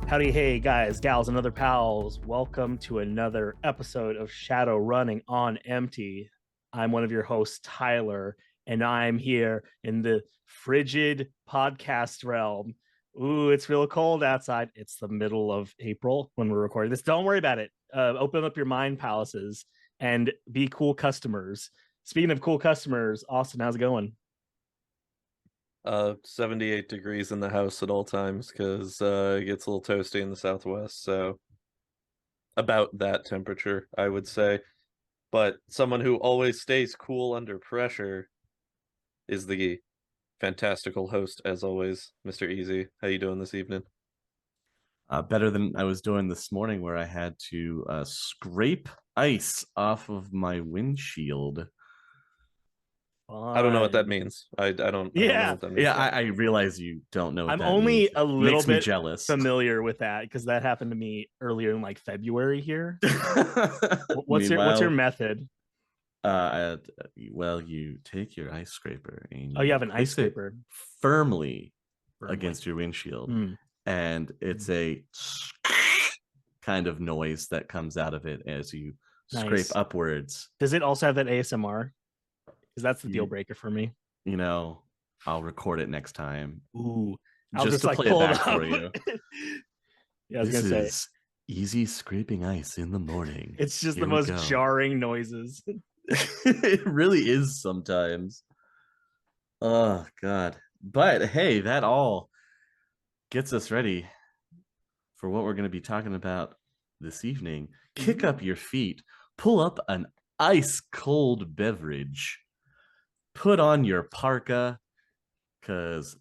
Howdy, hey guys, gals, and other pals. Welcome to another episode of Shadowrunning on Empty. I'm one of your hosts, Tyler, and I'm here in the frigid podcast realm. Ooh, it's real cold outside. It's the middle of April when we're recording this. Don't worry about it. Open up your mind palaces and be cool customers. Speaking of cool customers, Austin, how's it going? 78 degrees in the house at all times because it gets a little toasty in the southwest, so about that temperature, I would say. But someone who always stays cool under pressure is the fantastical host, as always, Mr. Easy. How you doing this evening? Better than I was doing this morning, where I had to scrape ice off of my windshield. I don't know what that means. I don't know Yeah. what that means. Yeah, I realize you don't know what I'm that only means. a little Makes me bit jealous. familiar with that because that happened to me earlier in like February here. What's your method? Well, you take your ice scraper and Oh, you have an ice place it scraper. firmly against your windshield, Mm. and it's a kind of noise that comes out of it as you scrape Nice. upwards. Does it also have that ASMR? Because that's the deal You- breaker for me. You know, I'll record it next time. Ooh, I'll just just to like play pull it it back up. for you. Yeah, I was This gonna say is easy scraping ice in the morning. it's just Here the we most go. jarring noises. It really is sometimes. Oh God. But hey, that all gets us ready for what we're going to be talking about this evening. Kick up your feet, pull up an ice cold beverage, put on your parka, because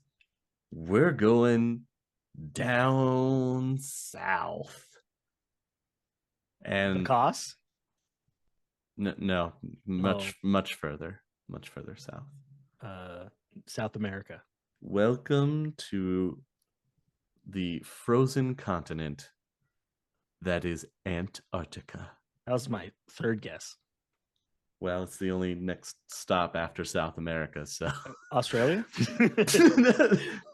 we're going down south. And Because no, much further south. South America. Welcome to the frozen continent that is Antarctica. That was my third guess. Well, it's the only next stop after South America, so Australia?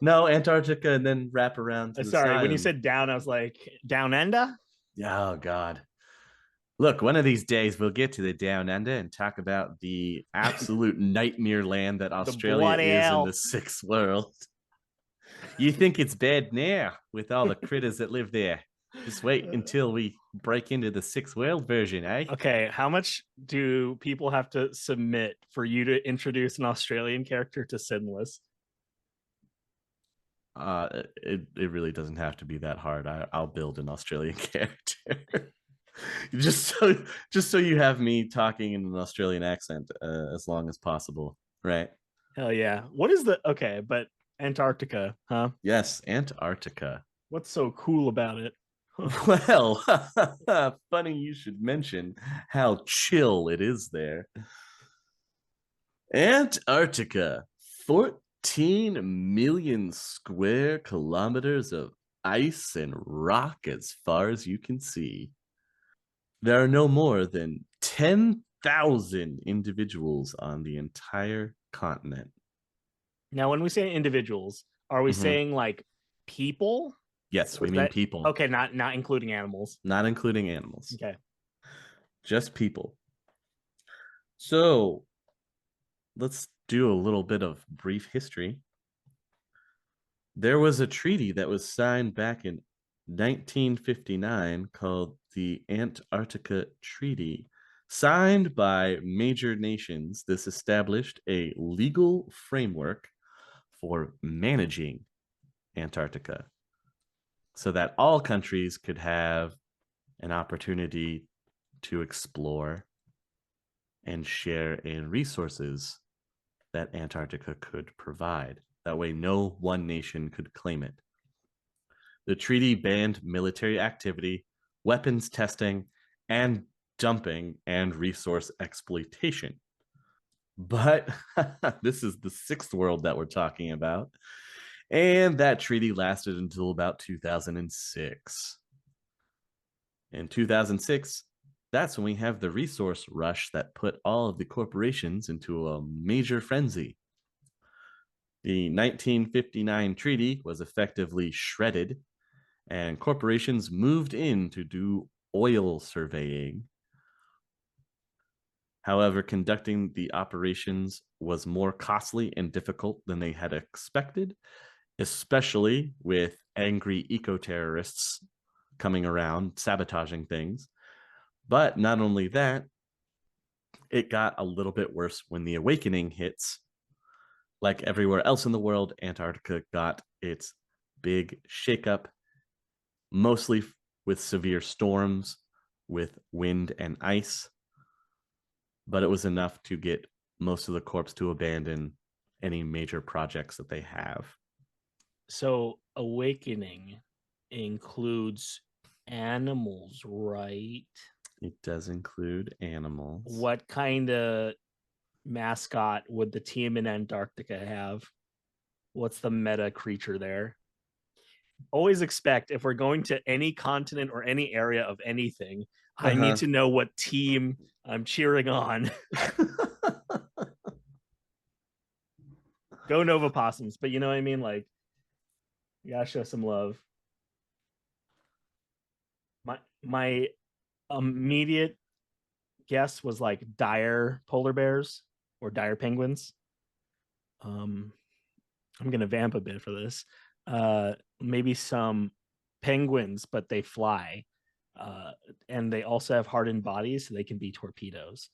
No, Antarctica, and then wrap around to the Sorry, side. when you said down, I was like, down under? Oh God. Look, one of these days we'll get to the down under and talk about the absolute nightmare land that Australia is in the sixth world. You think it's bad now with all the critters that live there. Just wait until we break into the sixth world version, eh? Okay, how much do people have to submit for you to introduce an Australian character to Sinless? It really doesn't have to be that hard. I'll build an Australian character. just so you have me talking in an Australian accent as long as possible, right? Hell yeah. What is but Antarctica, huh? Yes, Antarctica. What's so cool about it? Well, funny you should mention how chill it is there. Antarctica, 14 million square kilometers of ice and rock as far as you can see. There are no more than 10,000 individuals on the entire continent. Now, when we say individuals, are we saying like people? Yes, we mean people. Okay, not including animals. Not including animals. Okay. Just people. So let's do a little bit of brief history. There was a treaty that was signed back in 1959 called the Antarctica Treaty. Signed by major nations, this established a legal framework for managing Antarctica so that all countries could have an opportunity to explore and share in resources that Antarctica could provide. That way, no one nation could claim it. The treaty banned military activity, weapons testing, and dumping and resource exploitation. But this is the sixth world that we're talking about. And that treaty lasted until about 2006. In 2006, that's when we have the resource rush that put all of the corporations into a major frenzy. The 1959 treaty was effectively shredded, and corporations moved in to do oil surveying. However, conducting the operations was more costly and difficult than they had expected, especially with angry eco-terrorists coming around, sabotaging things. But not only that, it got a little bit worse when the awakening hits. Like everywhere else in the world, Antarctica got its big shakeup, mostly with severe storms, with wind and ice. But it was enough to get most of the corps to abandon any major projects that they have. So awakening includes animals, right? It does include animals. What kind of mascot would the team in Antarctica have? What's the meta creature there? Always expect, if we're going to any continent or any area of anything, I need to know what team I'm cheering on. Go Nova Possums, but you know what I mean? Like, you gotta show some love. My immediate guess was like dire polar bears or dire penguins. I'm gonna vamp a bit for this. Maybe some penguins, but they fly. And they also have hardened bodies, so they can be torpedoes.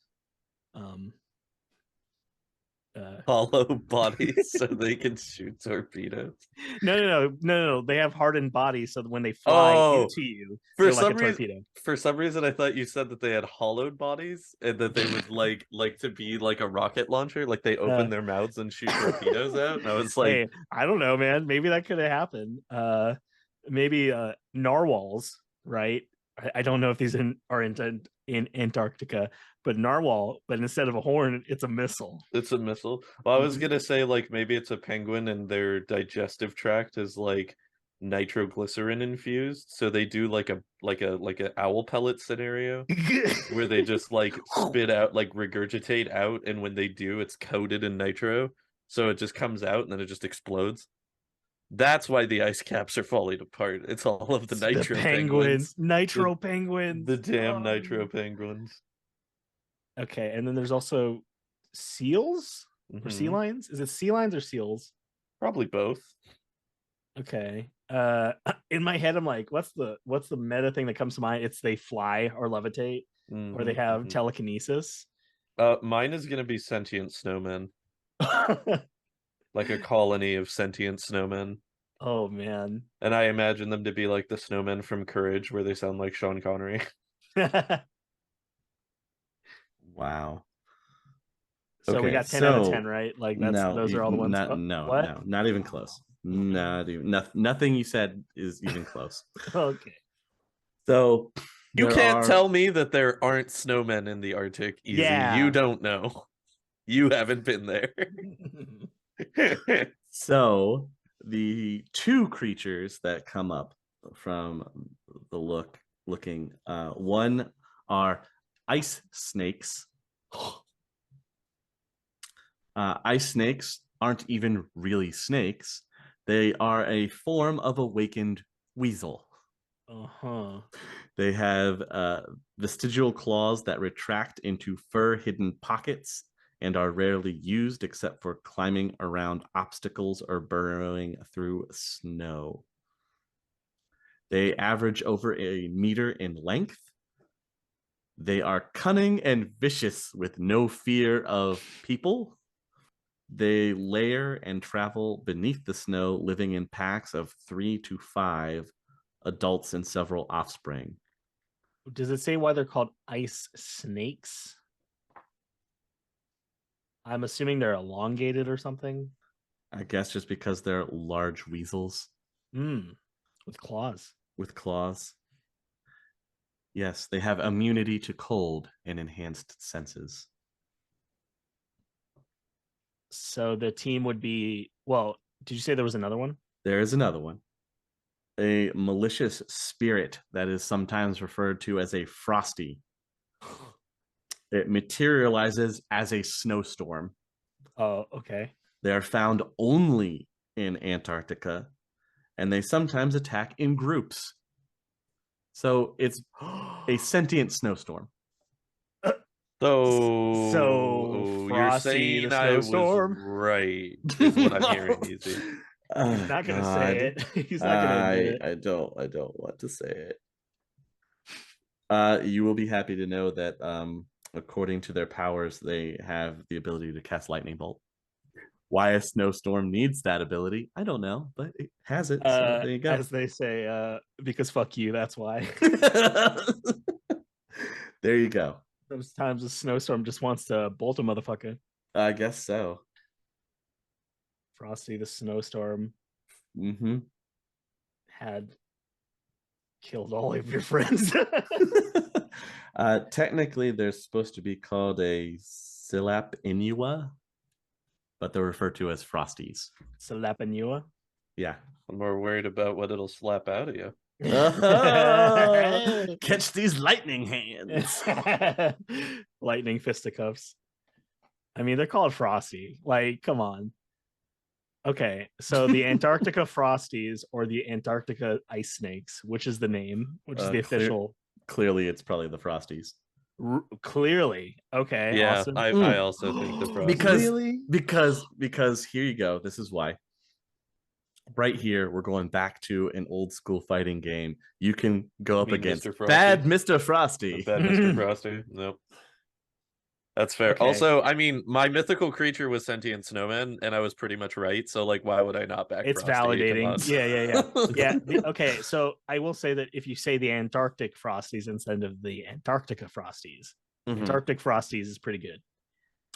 Hollow bodies so they can shoot torpedoes. No. They have hardened bodies, so that when they fly into you, they're like a torpedo. For some reason, I thought you said that they had hollowed bodies and that they would like to be like a rocket launcher, like they open their mouths and shoot torpedoes out. And I was like, hey, I don't know, man. Maybe that could have happened. Maybe narwhals, right? I don't know if these are in Antarctica, but narwhal, but instead of a horn, it's a missile. It's a missile. Well, I was gonna say like maybe it's a penguin and their digestive tract is like nitroglycerin infused, so they do like a owl pellet scenario where they just like spit out, like regurgitate out, and when they do, it's coated in nitro, so it just comes out and then it just explodes. That's why the ice caps are falling apart. It's all of the nitro penguins. Nitro penguins. The damn nitro penguins. Okay, and then there's also seals or sea lions. Is it sea lions or seals? Probably both. Okay. In my head, I'm like, what's the meta thing that comes to mind? It's they fly or levitate, or they have telekinesis. Mine is gonna be sentient snowmen. Like a colony of sentient snowmen. Oh man. And I imagine them to be like the snowmen from Courage, where they sound like Sean Connery. Wow. So okay, we got 10 out of 10, right? Like those are all the ones. Not even close. Nothing you said is even close. Okay. So you can't tell me that there aren't snowmen in the Arctic. Easy. Yeah. You don't know. You haven't been there. So the two creatures that come up from the looking, one are ice snakes. Ice snakes aren't even really snakes. They are a form of awakened weasel. They have vestigial claws that retract into fur-hidden pockets and are rarely used except for climbing around obstacles or burrowing through snow. They average over a meter in length. They are cunning and vicious with no fear of people. They lair and travel beneath the snow, living in packs of 3 to 5 adults and several offspring. Does it say why they're called ice snakes? I'm assuming they're elongated or something. I guess just because they're large weasels. With claws. With claws. Yes, they have immunity to cold and enhanced senses. So the team would be, well, did you say there was another one? There is another one. A malicious spirit that is sometimes referred to as a frosty. It materializes as a snowstorm. Oh, okay. They are found only in Antarctica, and they sometimes attack in groups. So it's a sentient snowstorm. So you're Frosty the saying I was snowstorm. right, is what I'm hearing, Easy. He's not gonna say it. He's not gonna admit it. I don't want to say it. You will be happy to know that according to their powers, they have the ability to cast lightning bolt. Why a snowstorm needs that ability, I don't know, but it has it. So there you go. As they say, because fuck you, that's why. There you go. Sometimes a snowstorm just wants to bolt a motherfucker. I guess so. Frosty the snowstorm had killed all of your friends. Technically, they're supposed to be called a Silap Inua, but they're referred to as Frosties. Salapanua. Yeah. I'm more worried about what it'll slap out of you. Oh, catch these lightning hands. Lightning fisticuffs. I mean, they're called Frosty. Like, come on. Okay, so the Antarctica Frosties or the Antarctica Ice Snakes, which is the name, which is the official. Clearly, it's probably the Frosties. Clearly, okay. Yeah, awesome. I also think the Frosties. Because here you go. This is why. Right here, we're going back to an old school fighting game. You can go up against Bad Mr. Frosty. Bad Mr. Frosty. Nope. That's fair. Okay. Also, I mean, my mythical creature was sentient snowman, and I was pretty much right. So, like, why would I not back? It's Frosty? validating. Yeah. Okay, so I will say that if you say the Antarctic Frosties instead of the Antarctica Frosties, Antarctic Frosties is pretty good.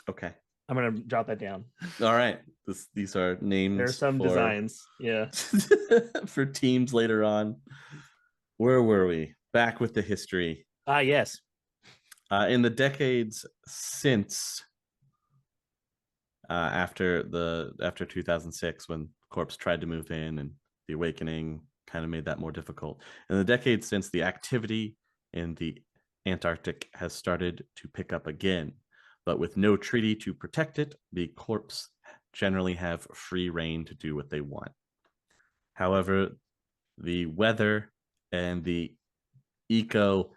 Okay. I'm gonna jot that down. All right. These are names. There are some designs. Yeah. For teams later on. Where were we? Back with the history. Yes. In the decades since after 2006, when Corpse tried to move in and the Awakening kind of made that more difficult. In the decades since, the activity in the Antarctic has started to pick up again. But with no treaty to protect it, the Corps generally have free reign to do what they want. However, the weather and the eco,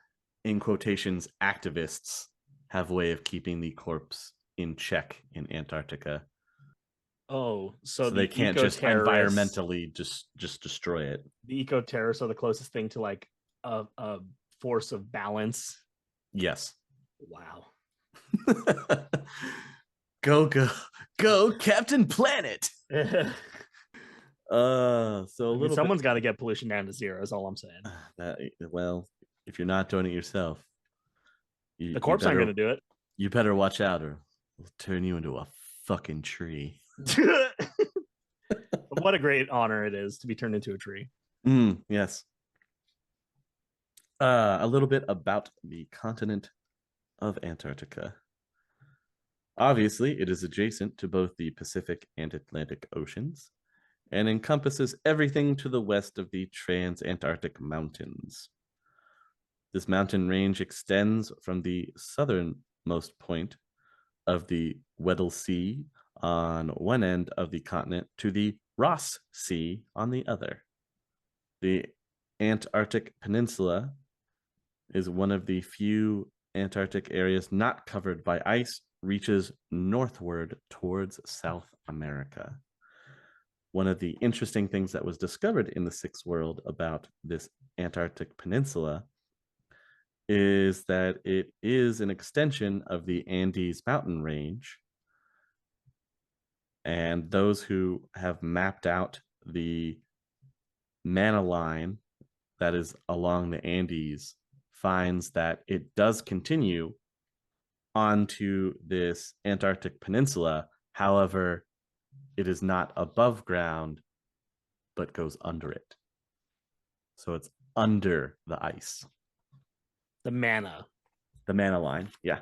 in quotations, activists have a way of keeping the Corps in check in Antarctica. Oh, so they can't just environmentally just destroy it. The eco-terrorists are the closest thing to like a force of balance. Yes. Wow. Go Captain Planet. Someone's got to get pollution down to zero is all I'm saying. Well, if you're not doing it yourself, the Corps aren't going to do it. You better watch out or we'll turn you into a fucking tree. What a great honor it is to be turned into a tree. Yes. A little bit about the continent of Antarctica. Obviously, it is adjacent to both the Pacific and Atlantic Oceans and encompasses everything to the west of the Transantarctic Mountains. This mountain range extends from the southernmost point of the Weddell Sea on one end of the continent to the Ross Sea on the other. The Antarctic Peninsula is one of the few Antarctic areas not covered by ice, reaches northward towards South America. One of the interesting things that was discovered in the Sixth World about this Antarctic Peninsula is that it is an extension of the Andes mountain range. And those who have mapped out the mana line that is along the Andes finds that it does continue onto this Antarctic Peninsula. However, it is not above ground, but goes under it. So it's under the ice. The mana line, yeah.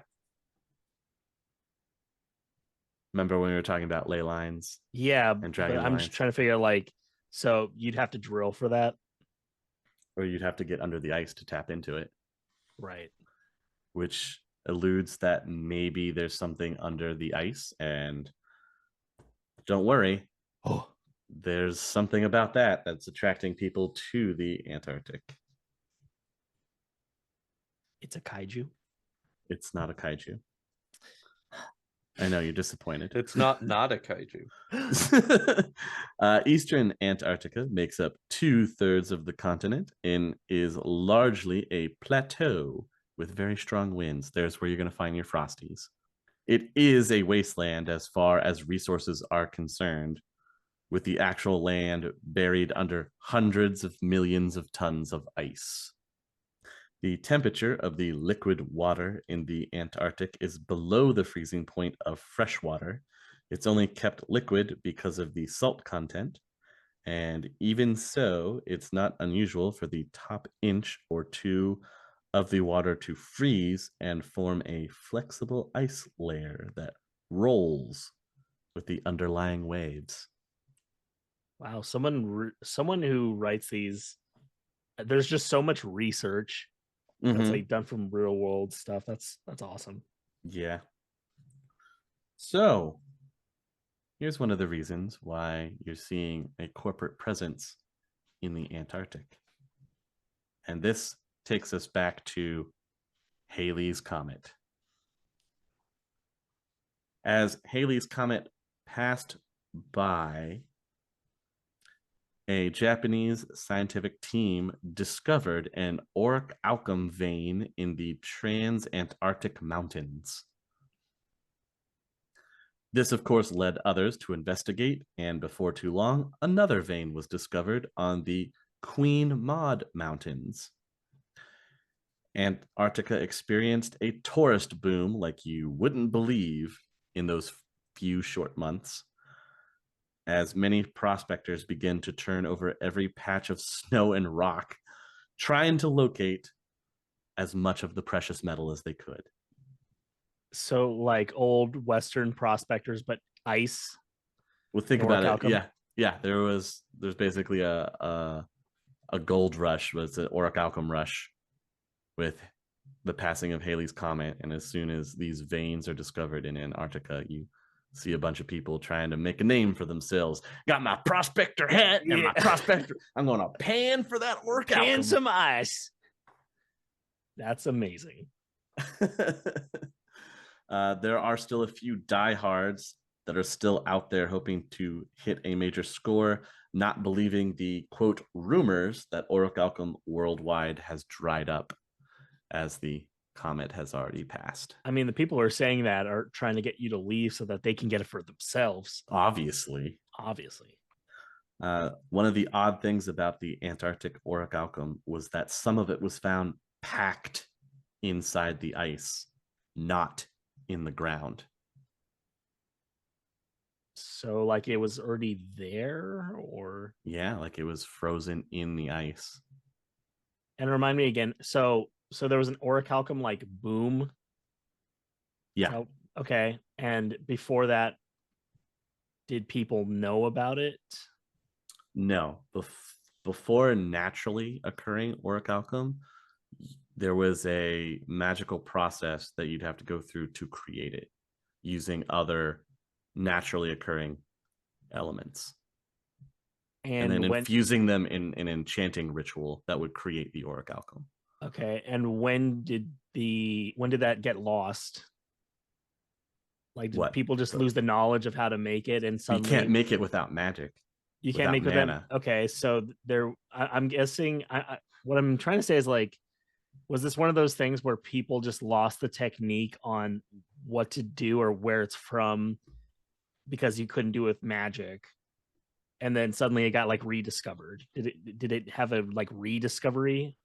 Remember when we were talking about ley lines? Yeah, and dragon I'm lines? Just trying to figure like, so you'd have to drill for that, or you'd have to get under the ice to tap into it, right? Which alludes that maybe there's something under the ice, and don't worry, there's something about that that's attracting people to the Antarctic. It's a kaiju. It's not a kaiju. I know you're disappointed. It's not a kaiju. Eastern Antarctica makes up 2/3 of the continent and is largely a plateau with very strong winds. There's where you're going to find your frosties. It is a wasteland as far as resources are concerned, with the actual land buried under hundreds of millions of tons of ice. The temperature of the liquid water in the Antarctic is below the freezing point of fresh water. It's only kept liquid because of the salt content. And even so, it's not unusual for the top inch or two of the water to freeze and form a flexible ice layer that rolls with the underlying waves. Wow, someone who writes these, there's just so much research that's like done from real world stuff. That's awesome. Yeah. So here's one of the reasons why you're seeing a corporate presence in the Antarctic. And this takes us back to Halley's Comet. As Halley's Comet passed by, a Japanese scientific team discovered an orichalcum vein in the Trans-Antarctic Mountains. This, of course, led others to investigate, and before too long, another vein was discovered on the Queen Maud Mountains. Antarctica experienced a tourist boom like you wouldn't believe in those few short months, as many prospectors begin to turn over every patch of snow and rock, trying to locate as much of the precious metal as they could. So like old Western prospectors, but ice. Well, think about it. orichalcum? Yeah. There's basically a gold rush, was an orichalcum rush with the passing of Halley's Comet. And as soon as these veins are discovered in Antarctica, you see a bunch of people trying to make a name for themselves. Got my prospector hat and my prospector. I'm going to pan for that orichalcum. Pan some ice. That's amazing. There are still a few diehards that are still out there hoping to hit a major score, not believing the quote rumors that orichalcum worldwide has dried up as the comet has already passed. I mean, the people who are saying that are trying to get you to leave so that they can get it for themselves. Obviously. One of the odd things about the Antarctic orichalcum was that some of it was found packed inside the ice, not in the ground. So like it was already there, or yeah, like it was frozen in the ice. And remind me again, so there was an orichalcum like boom. Yeah. Okay. And before that, did people know about it? No. Before naturally occurring orichalcum, there was a magical process that you'd have to go through to create it using other naturally occurring elements. And then infusing them in an enchanting ritual that would create the orichalcum. Okay. And when did that get lost? Like, did people just lose the knowledge of how to make it? And suddenly you can't make it without magic. You can't make it without. Okay, so I'm guessing. What I'm trying to say is, like, was this one of those things where people just lost the technique on what to do or where it's from because you couldn't do it with magic, and then suddenly it got like rediscovered? Did it have a like rediscovery?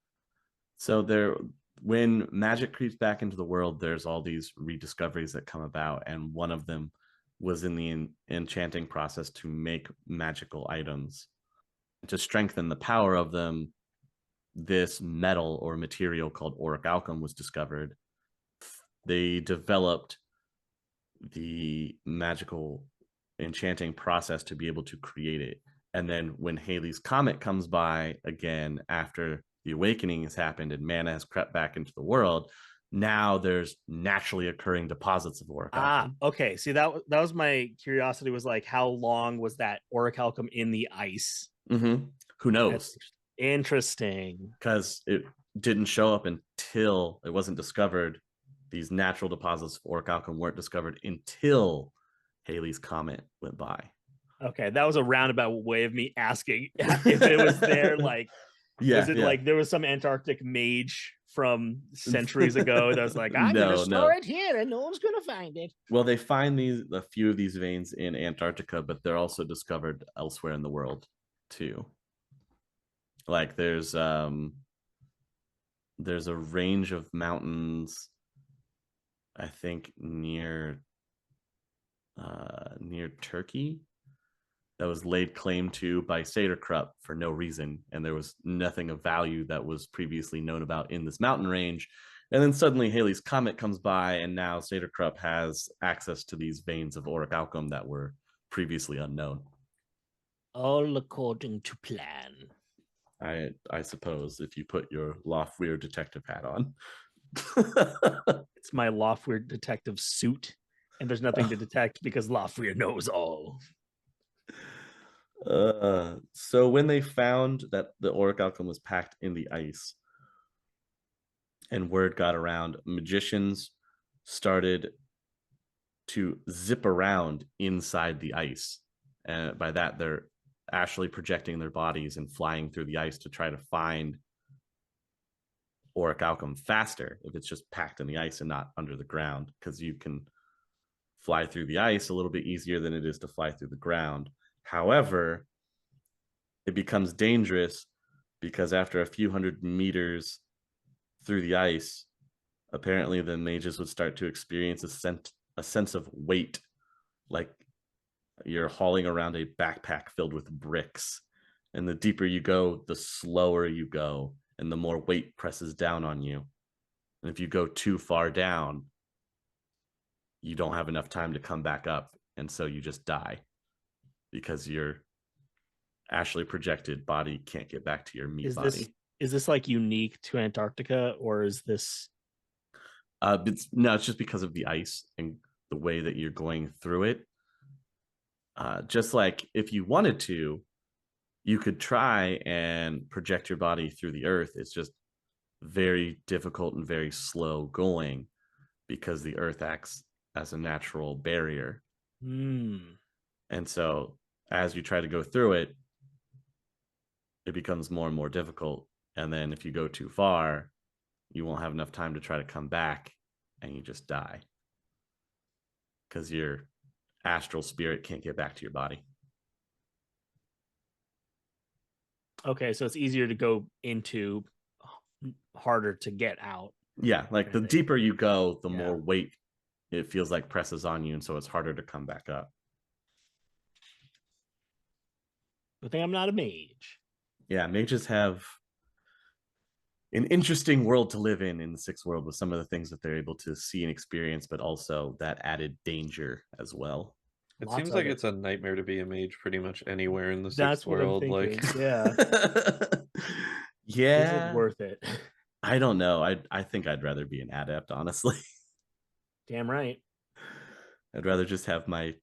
So when magic creeps back into the world, there's all these rediscoveries that come about, and one of them was in the enchanting process to make magical items. To strengthen the power of them, this metal or material called orichalcum was discovered. They developed the magical enchanting process to be able to create it. And then when Halley's Comet comes by again after the awakening has happened and mana has crept back into the world, now there's naturally occurring deposits of orichalcum. Okay. See, that was my curiosity, was like, how long was that orichalcum in the ice? Who knows? That's interesting. Because it didn't show up until it wasn't discovered. These natural deposits of orichalcum weren't discovered until Halley's Comet went by. Okay, that was a roundabout way of me asking if it was there. Like, was it like there was some Antarctic mage from centuries ago that was like, I'm going to store it here and no one's going to find it? Well, they find a few of these veins in Antarctica, but they're also discovered elsewhere in the world too. Like there's a range of mountains, I think near Turkey, that was laid claim to by Saderkrupp for no reason, and there was nothing of value that was previously known about in this mountain range. And then suddenly Halley's Comet comes by, and now Saderkrupp has access to these veins of orichalcum that were previously unknown. All according to plan. I suppose, if you put your Lofweir detective hat on. It's my Lofweir detective suit, and there's nothing to detect because Lofweir knows all. So when they found that the orichalcum was packed in the ice and word got around, magicians started to zip around inside the ice. And by that, they're actually projecting their bodies and flying through the ice to try to find orichalcum faster if it's just packed in the ice and not under the ground, because you can fly through the ice a little bit easier than it is to fly through the ground. However, it becomes dangerous because after a few hundred meters through the ice, apparently the mages would start to experience a sense of weight, like you're hauling around a backpack filled with bricks. And the deeper you go, the slower you go, and the more weight presses down on you. And if you go too far down, you don't have enough time to come back up, and so you just die because your astrally projected body can't get back to your meat body. Is this like unique to Antarctica, or is this? It's just because of the ice and the way that you're going through it. Just like if you wanted to, you could try and project your body through the earth. It's just very difficult and very slow going because the earth acts as a natural barrier. And so as you try to go through it, it becomes more and more difficult. And then if you go too far, you won't have enough time to try to come back, and you just die because your astral spirit can't get back to your body. Okay, so it's easier to go into, harder to get out. Yeah, like the deeper you go, the more weight it feels like presses on you, and so it's harder to come back up. Good thing I'm not a mage. Yeah, mages have an interesting world to live in the sixth world, with some of the things that they're able to see and experience, but also that added danger as well. It seems like it's a nightmare to be a mage pretty much anywhere in the That's sixth what world. I'm thinking. Like, yeah. Yeah. Is it worth it? I don't know. I think I'd rather be an adept, honestly. Damn right. I'd rather just have my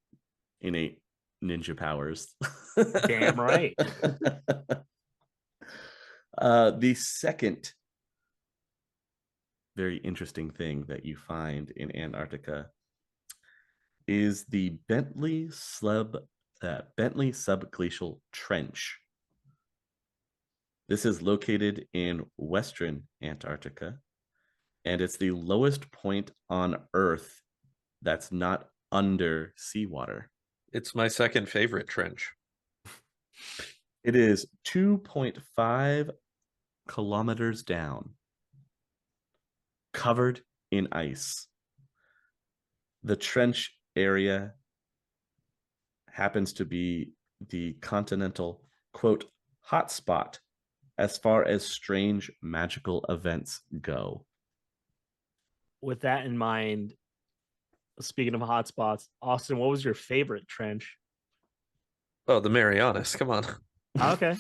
innate ninja powers. Damn right. The second very interesting thing that you find in Antarctica is the Bentley subglacial trench. This is located in western Antarctica, and it's the lowest point on Earth that's not under seawater. it's my second favorite trench. It is 2.5 kilometers down, covered in ice. The trench area happens to be the continental, quote, hotspot as far as strange magical events go. With that in mind, speaking of hotspots, Austin, what was your favorite trench? Oh, the Marianas. Come on. Okay.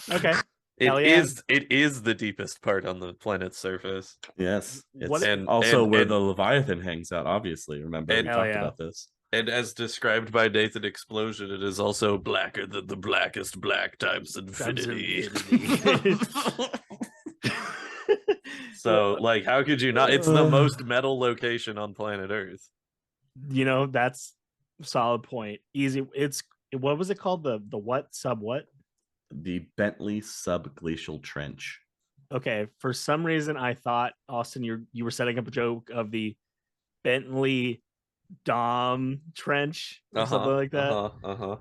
Hell yeah. It is the deepest part on the planet's surface. Yes. What It's And- also and- where and- the Leviathan hangs out, obviously. Remember, we and- Hell talked yeah. about this. And as described by Nathan Explosion, it is also blacker than the blackest black times infinity. So, like, how could you not? It's the most metal location on planet Earth. You know, that's a solid point. Easy. It's what was it called? The what sub what? The Bentley subglacial trench. Okay, for some reason I thought Austin, you were setting up a joke of the Bentley Dom trench or something like that.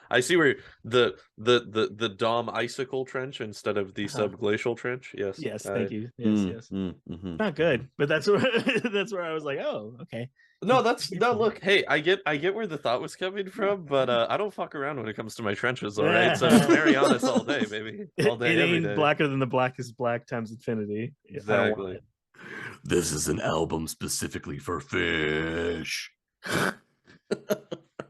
I see where the Dom icicle trench instead of the Uh-huh. subglacial trench. Yes. Yes, thank you. Yes. Mhm. Not good, but that's where that's where I was like, oh, okay. No, look, hey, I get where the thought was coming from, but I don't fuck around when it comes to my trenches, all right? So just marry on us all day, baby. All day, it every ain't day. blacker than the blackest black times infinity. I don't want Exactly. it. This is an album specifically for fish.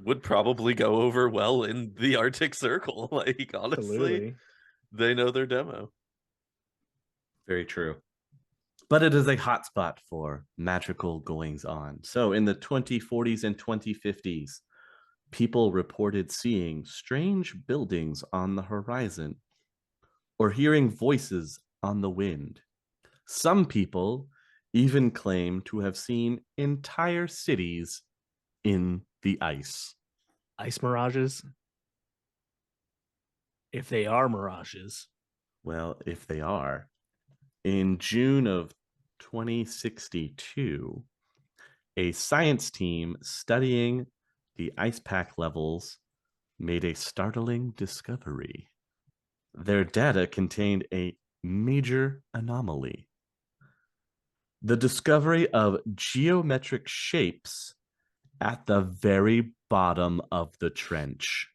Would probably go over well in the Arctic Circle. Like, honestly, Absolutely. they know their demo. Very true. But it is a hotspot for magical goings on. So in the 2040s and 2050s, people reported seeing strange buildings on the horizon or hearing voices on the wind. Some people even claim to have seen entire cities in the ice. Ice mirages. If they are mirages. Well, if they are, in June of 2062, a science team studying the ice pack levels made a startling discovery. Their data contained a major anomaly. The discovery of geometric shapes at the very bottom of the trench.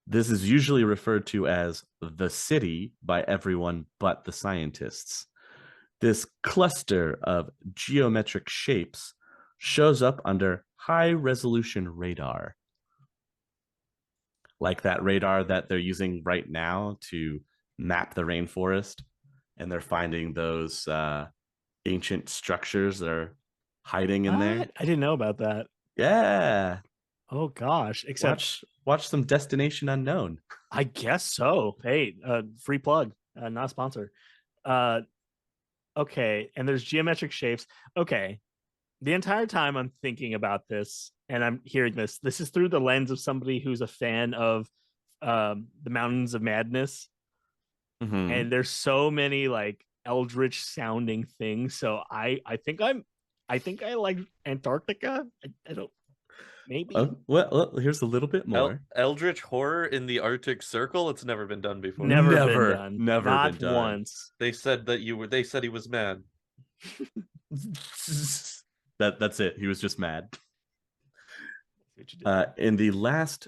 This is usually referred to as the city by everyone but the scientists. This cluster of geometric shapes shows up under high resolution radar. Like that radar that they're using right now to map the rainforest. And they're finding those ancient structures that are hiding in there. What? I didn't know about that. Yeah. Oh gosh. Except Watch some Destination Unknown. I guess so. Hey, free plug, not a sponsor. Okay, and there's geometric shapes. Okay, the entire time I'm thinking about this and I'm hearing this. This is through the lens of somebody who's a fan of the Mountains of Madness, Mhm. and there's so many like eldritch sounding things. So I think I like Antarctica. I don't. Maybe. Well, here's a little bit more. Eldritch horror in the Arctic Circle. It's never been done before. Never been Never done. been Not done. once. They said that you were. They said he was mad. That's it. He was just mad. What you did. In the last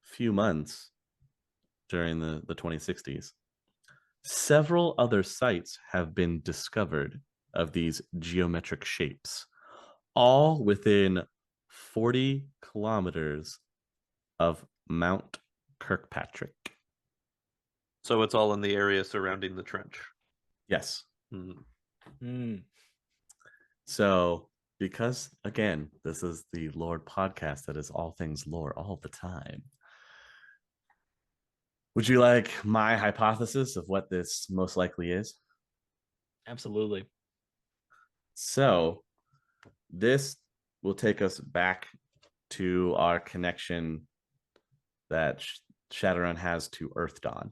few months during the 2060s, several other sites have been discovered of these geometric shapes, all within 40 kilometers of Mount Kirkpatrick. So it's all in the area surrounding the trench. Yes. Mhm. So, because again, this is the Lord podcast that is all things lore all the time. Would you like my hypothesis of what this most likely is? Absolutely. So, this will take us back to our connection that Shadowrun has to Earth Dawn.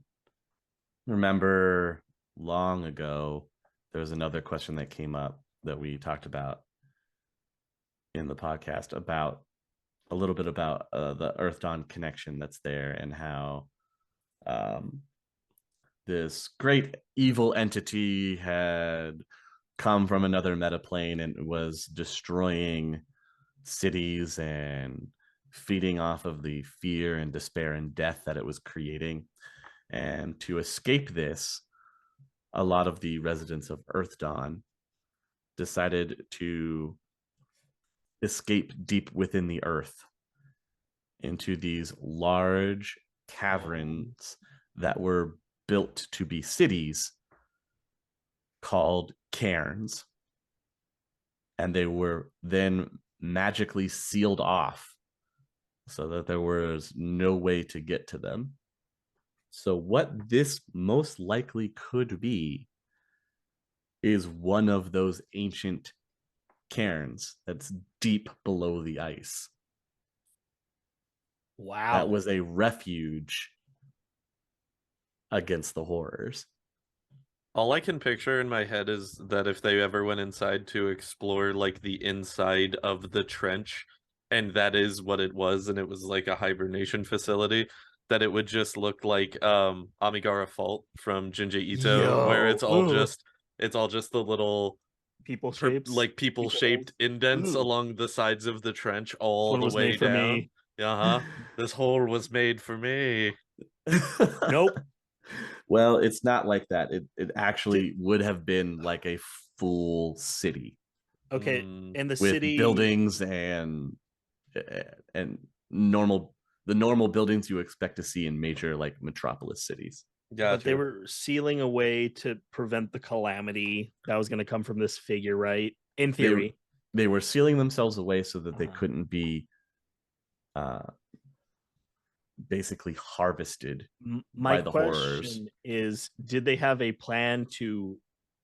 Remember, long ago, there was another question that came up that we talked about in the podcast about a little bit about the Earth Dawn connection that's there and how this great evil entity had come from another metaplane and was destroying cities and feeding off of the fear and despair and death that it was creating. And to escape this, a lot of the residents of Earth Dawn decided to escape deep within the earth into these large caverns that were built to be cities called cairns. And they were then magically sealed off so that there was no way to get to them. So what this most likely could be is one of those ancient cairns that's deep below the ice. Wow. That was a refuge against the horrors. All I can picture in my head is that if they ever went inside to explore like the inside of the trench, and that is what it was, and it was like a hibernation facility, that it would just look like Amigara Fault from Junji Ito, where it's all just the little people shapes, people-shaped indents along the sides of the trench all the way down. This hole was made for me. Nope. Well, it's not like that. It actually would have been like a full city. Okay, and the with city buildings and normal buildings you expect to see in major like metropolis cities. But they were sealing away to prevent the calamity that was going to come from this figure, right? In theory, they were sealing themselves away so that they couldn't be basically harvested my by the question horrors. is, did they have a plan to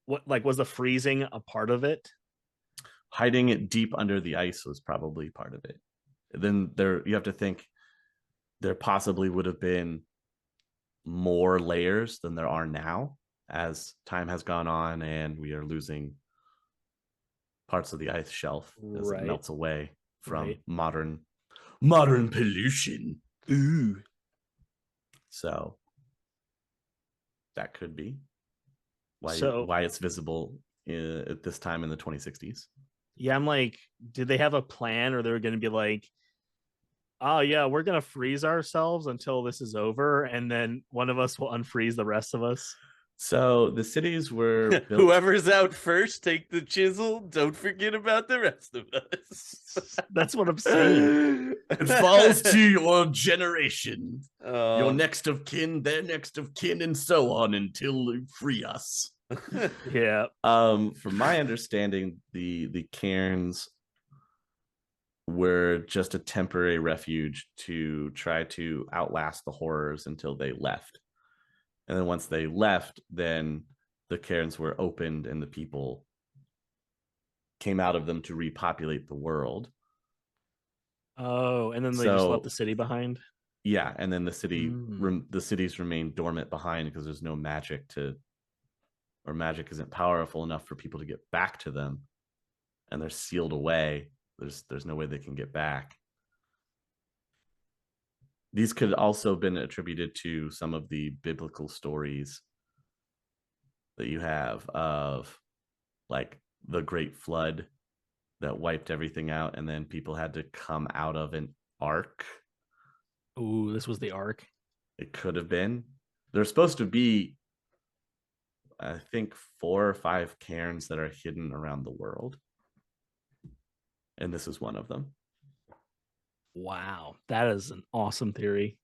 what, like, was the freezing a part of it? Hiding it deep under the ice was probably part of it. Then you have to think there possibly would have been more layers than there are now as time has gone on and we are losing parts of the ice shelf as it melts away from modern pollution. Ooh. So that could be why it's visible at this time in the 2060s. Yeah, I'm like, did they have a plan, or they were going to be like, oh yeah, we're going to freeze ourselves until this is over, and then one of us will unfreeze the rest of us? So the cities were built... Whoever's out first, take the chisel. Don't forget about the rest of us. That's what I'm saying. It falls to your generation. Your next of kin, their next of kin, and so on until you free us. Yeah. From my understanding, the cairns were just a temporary refuge to try to outlast the horrors until they left. And then once they left, then the cairns were opened and the people came out of them to repopulate the world. Oh, and then they just left the city behind? Yeah, and then the cities remain dormant behind because there's no magic or magic isn't powerful enough for people to get back to them. And they're sealed away. There's no way they can get back. These could also have been attributed to some of the biblical stories that you have of like the great flood that wiped everything out, and then people had to come out of an ark. Ooh, this was the ark. It could have been. There's supposed to be, I think, 4 or 5 cairns that are hidden around the world. And this is one of them. Wow, that is an awesome theory.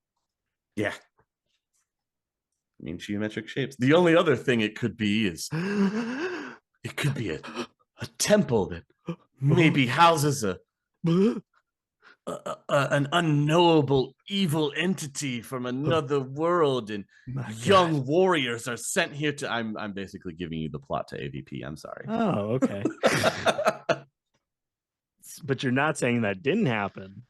Yeah. I mean, geometric shapes. The only other thing it could be is it could be a temple that maybe houses an unknowable evil entity from another world, and young warriors are sent here to... I'm basically giving you the plot to AVP. I'm sorry. Oh, okay. But you're not saying that didn't happen.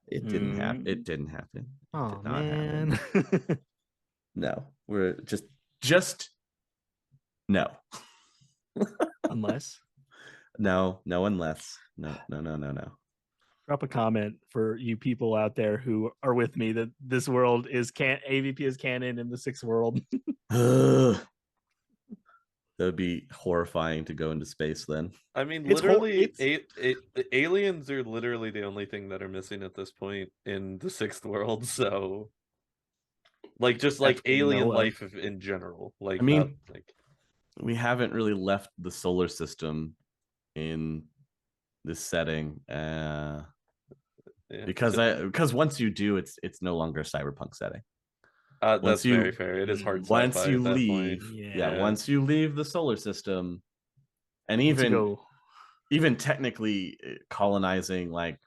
It didn't happen. It didn't happen. Oh, did not man. happen. No, we're just no. Unless. No, unless. No. Drop a comment for you people out there who are with me that this world is AVP is canon in the 6th world. That would be horrifying to go into space then. I mean, literally, aliens are literally the only thing that are missing at this point in the 6th world. So, like, just like alien life in general. Like, I mean, we haven't really left the solar system in this setting. Yeah. because once you do, it's no longer a cyberpunk setting. That's very fair. It is hard Once sci-fi you at that leave, point. yeah, once you leave the solar system, and Once you even go, even technically colonizing like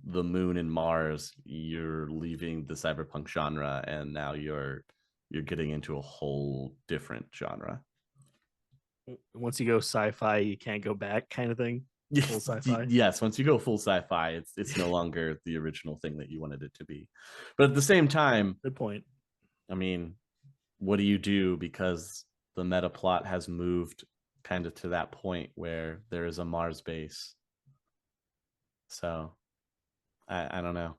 the moon and Mars, you're leaving the cyberpunk genre, and now you're getting into a whole different genre. once you go sci-fi, you can't go back, kind of thing. Full sci-fi. Yes, once you go full sci-fi, it's no longer the original thing that you wanted it to be. But at the same time, Good point. I mean, what do you do, because the meta plot has moved kind of to that point where there is a Mars base. So I don't know.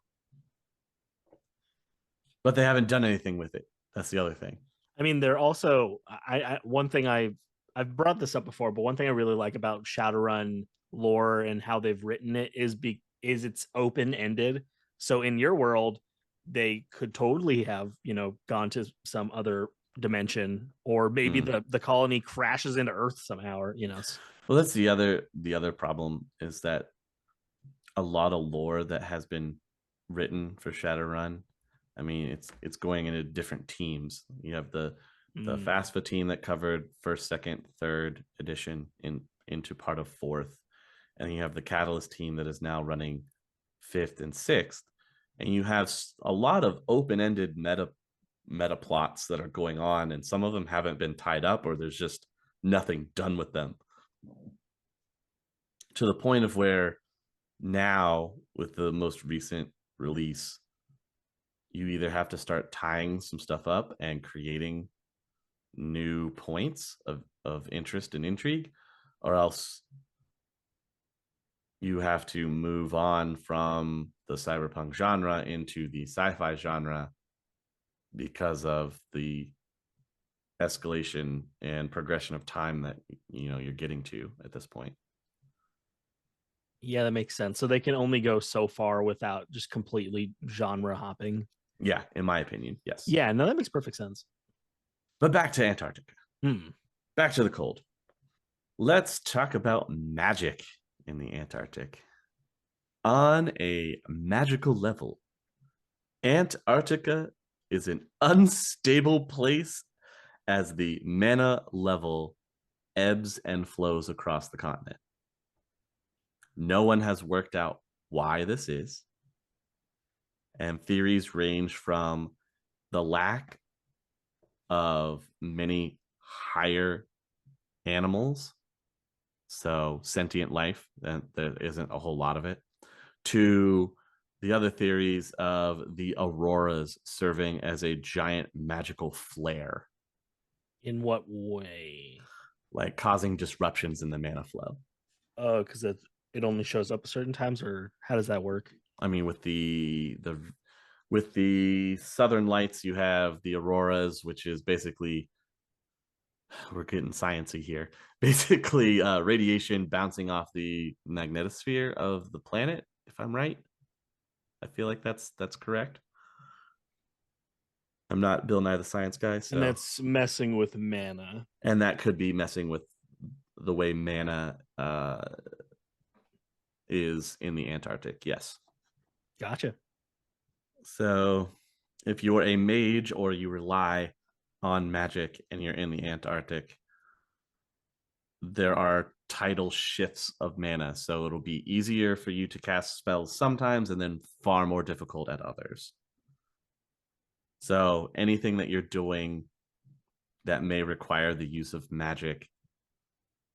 But they haven't done anything with it. That's the other thing. I mean, they're also one thing I've brought this up before, but one thing I really like about Shadowrun lore and how they've written it is it's open ended. So in your world, they could totally have, gone to some other dimension, or maybe the colony crashes into Earth somehow, or Well, that's the other problem, is that a lot of lore that has been written for Shadowrun, I mean, it's going into different teams. You have the FASFA team that covered first, second, third edition into part of fourth, and you have the Catalyst team that is now running fifth and sixth, and you have a lot of open-ended meta plots that are going on, and some of them haven't been tied up, or there's just nothing done with them, to the point of where now, with the most recent release, you either have to start tying some stuff up and creating new points of interest and intrigue, or else you have to move on from the cyberpunk genre into the sci-fi genre because of the escalation and progression of time that you're getting to at this point. Yeah, that makes sense. So they can only go so far without just completely genre hopping. Yeah, in my opinion, yes. Yeah, no, that makes perfect sense. But back to Antarctica. Back to the cold. Let's talk about magic in the Antarctic. On a magical level, Antarctica is an unstable place as the mana level ebbs and flows across the continent. No one has worked out why this is, and theories range from the lack of many higher animals, so sentient life, and there isn't a whole lot of it, to the other theories of the auroras serving as a giant magical flare. In what way? Like causing disruptions in the mana flow. Oh, because it only shows up at certain times, or how does that work? I mean, with the southern lights, you have the auroras, which is basically, we're getting sciencey here, basically radiation bouncing off the magnetosphere of the planet, if I'm right. I feel like that's correct. I'm not Bill Nye the Science Guy, so. And that's messing with mana. And that could be messing with the way mana is in the Antarctic, yes. Gotcha. So if you're a mage or you rely on magic and you're in the Antarctic, there are tidal shifts of mana. So it'll be easier for you to cast spells sometimes and then far more difficult at others. So anything that you're doing that may require the use of magic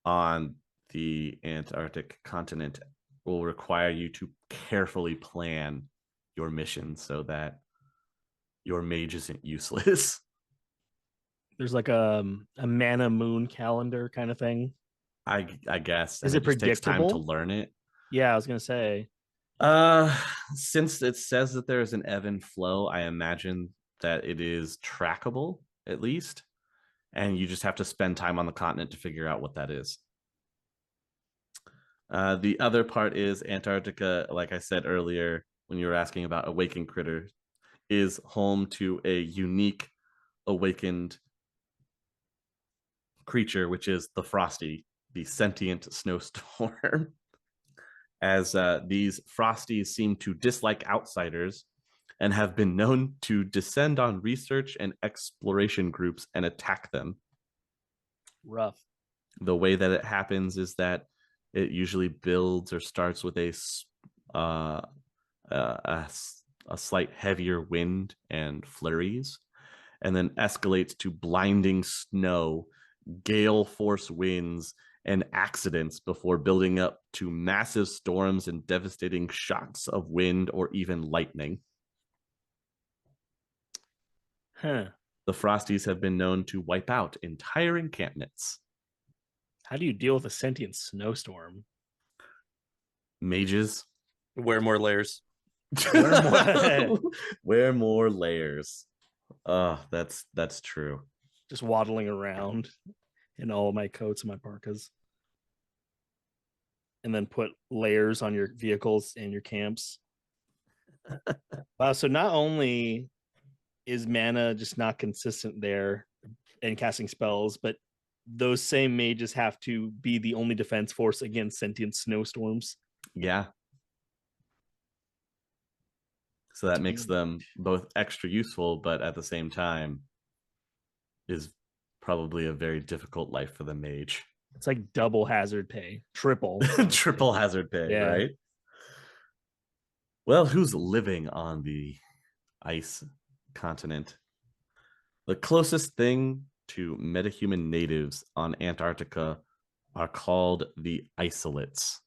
on the Antarctic continent will require you to carefully plan your mission so that your mage isn't useless. There's like a mana moon calendar kind of thing. I guess. Is it just takes time predictable? to learn it. Yeah, I was gonna say. Since it says that there is an ebb and flow, I imagine that it is trackable at least, and you just have to spend time on the continent to figure out what that is. The other part is Antarctica, like I said earlier when you were asking about awakened critters, is home to a unique awakened creature, which is the Frosty, the sentient snowstorm. as these frosties seem to dislike outsiders and have been known to descend on research and exploration groups and attack them. Rough. The way that it happens is that it usually builds or starts with a slight heavier wind and flurries, and then escalates to blinding snow, gale force winds, and accidents before building up to massive storms and devastating shocks of wind or even lightning. Huh. The Frosties have been known to wipe out entire encampments. How do you deal with a sentient snowstorm? Mages. Wear more layers. Wear more layers. Oh, that's true. Just waddling around in all my coats and my parkas. And then put layers on your vehicles and your camps. Wow, so not only is mana just not consistent there and casting spells, but those same mages have to be the only defense force against sentient snowstorms. Yeah. So that makes them both extra useful, but at the same time is probably a very difficult life for the mage. It's like double hazard pay, triple. Triple hazard pay, Yeah. Right? Well, who's living on the ice continent? The closest thing to metahuman natives on Antarctica are called the isolates.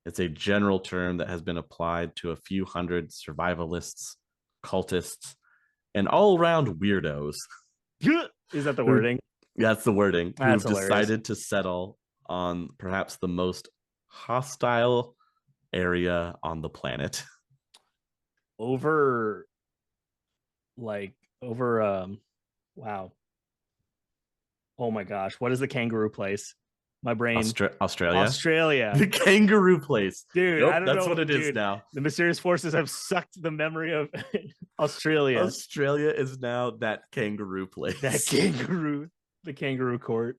It's a general term that has been applied to a few hundred survivalists, cultists, and all-around weirdos. Is that the wording? That's the wording. That's who've hilarious. decided to settle on perhaps the most hostile area on the planet. Wow. Oh my gosh, what is the kangaroo place? My brain. Australia. The kangaroo place. Dude, Nope, I don't that's know what it is dude. now. The mysterious forces have sucked the memory of Australia. Australia is now that kangaroo place. The kangaroo court.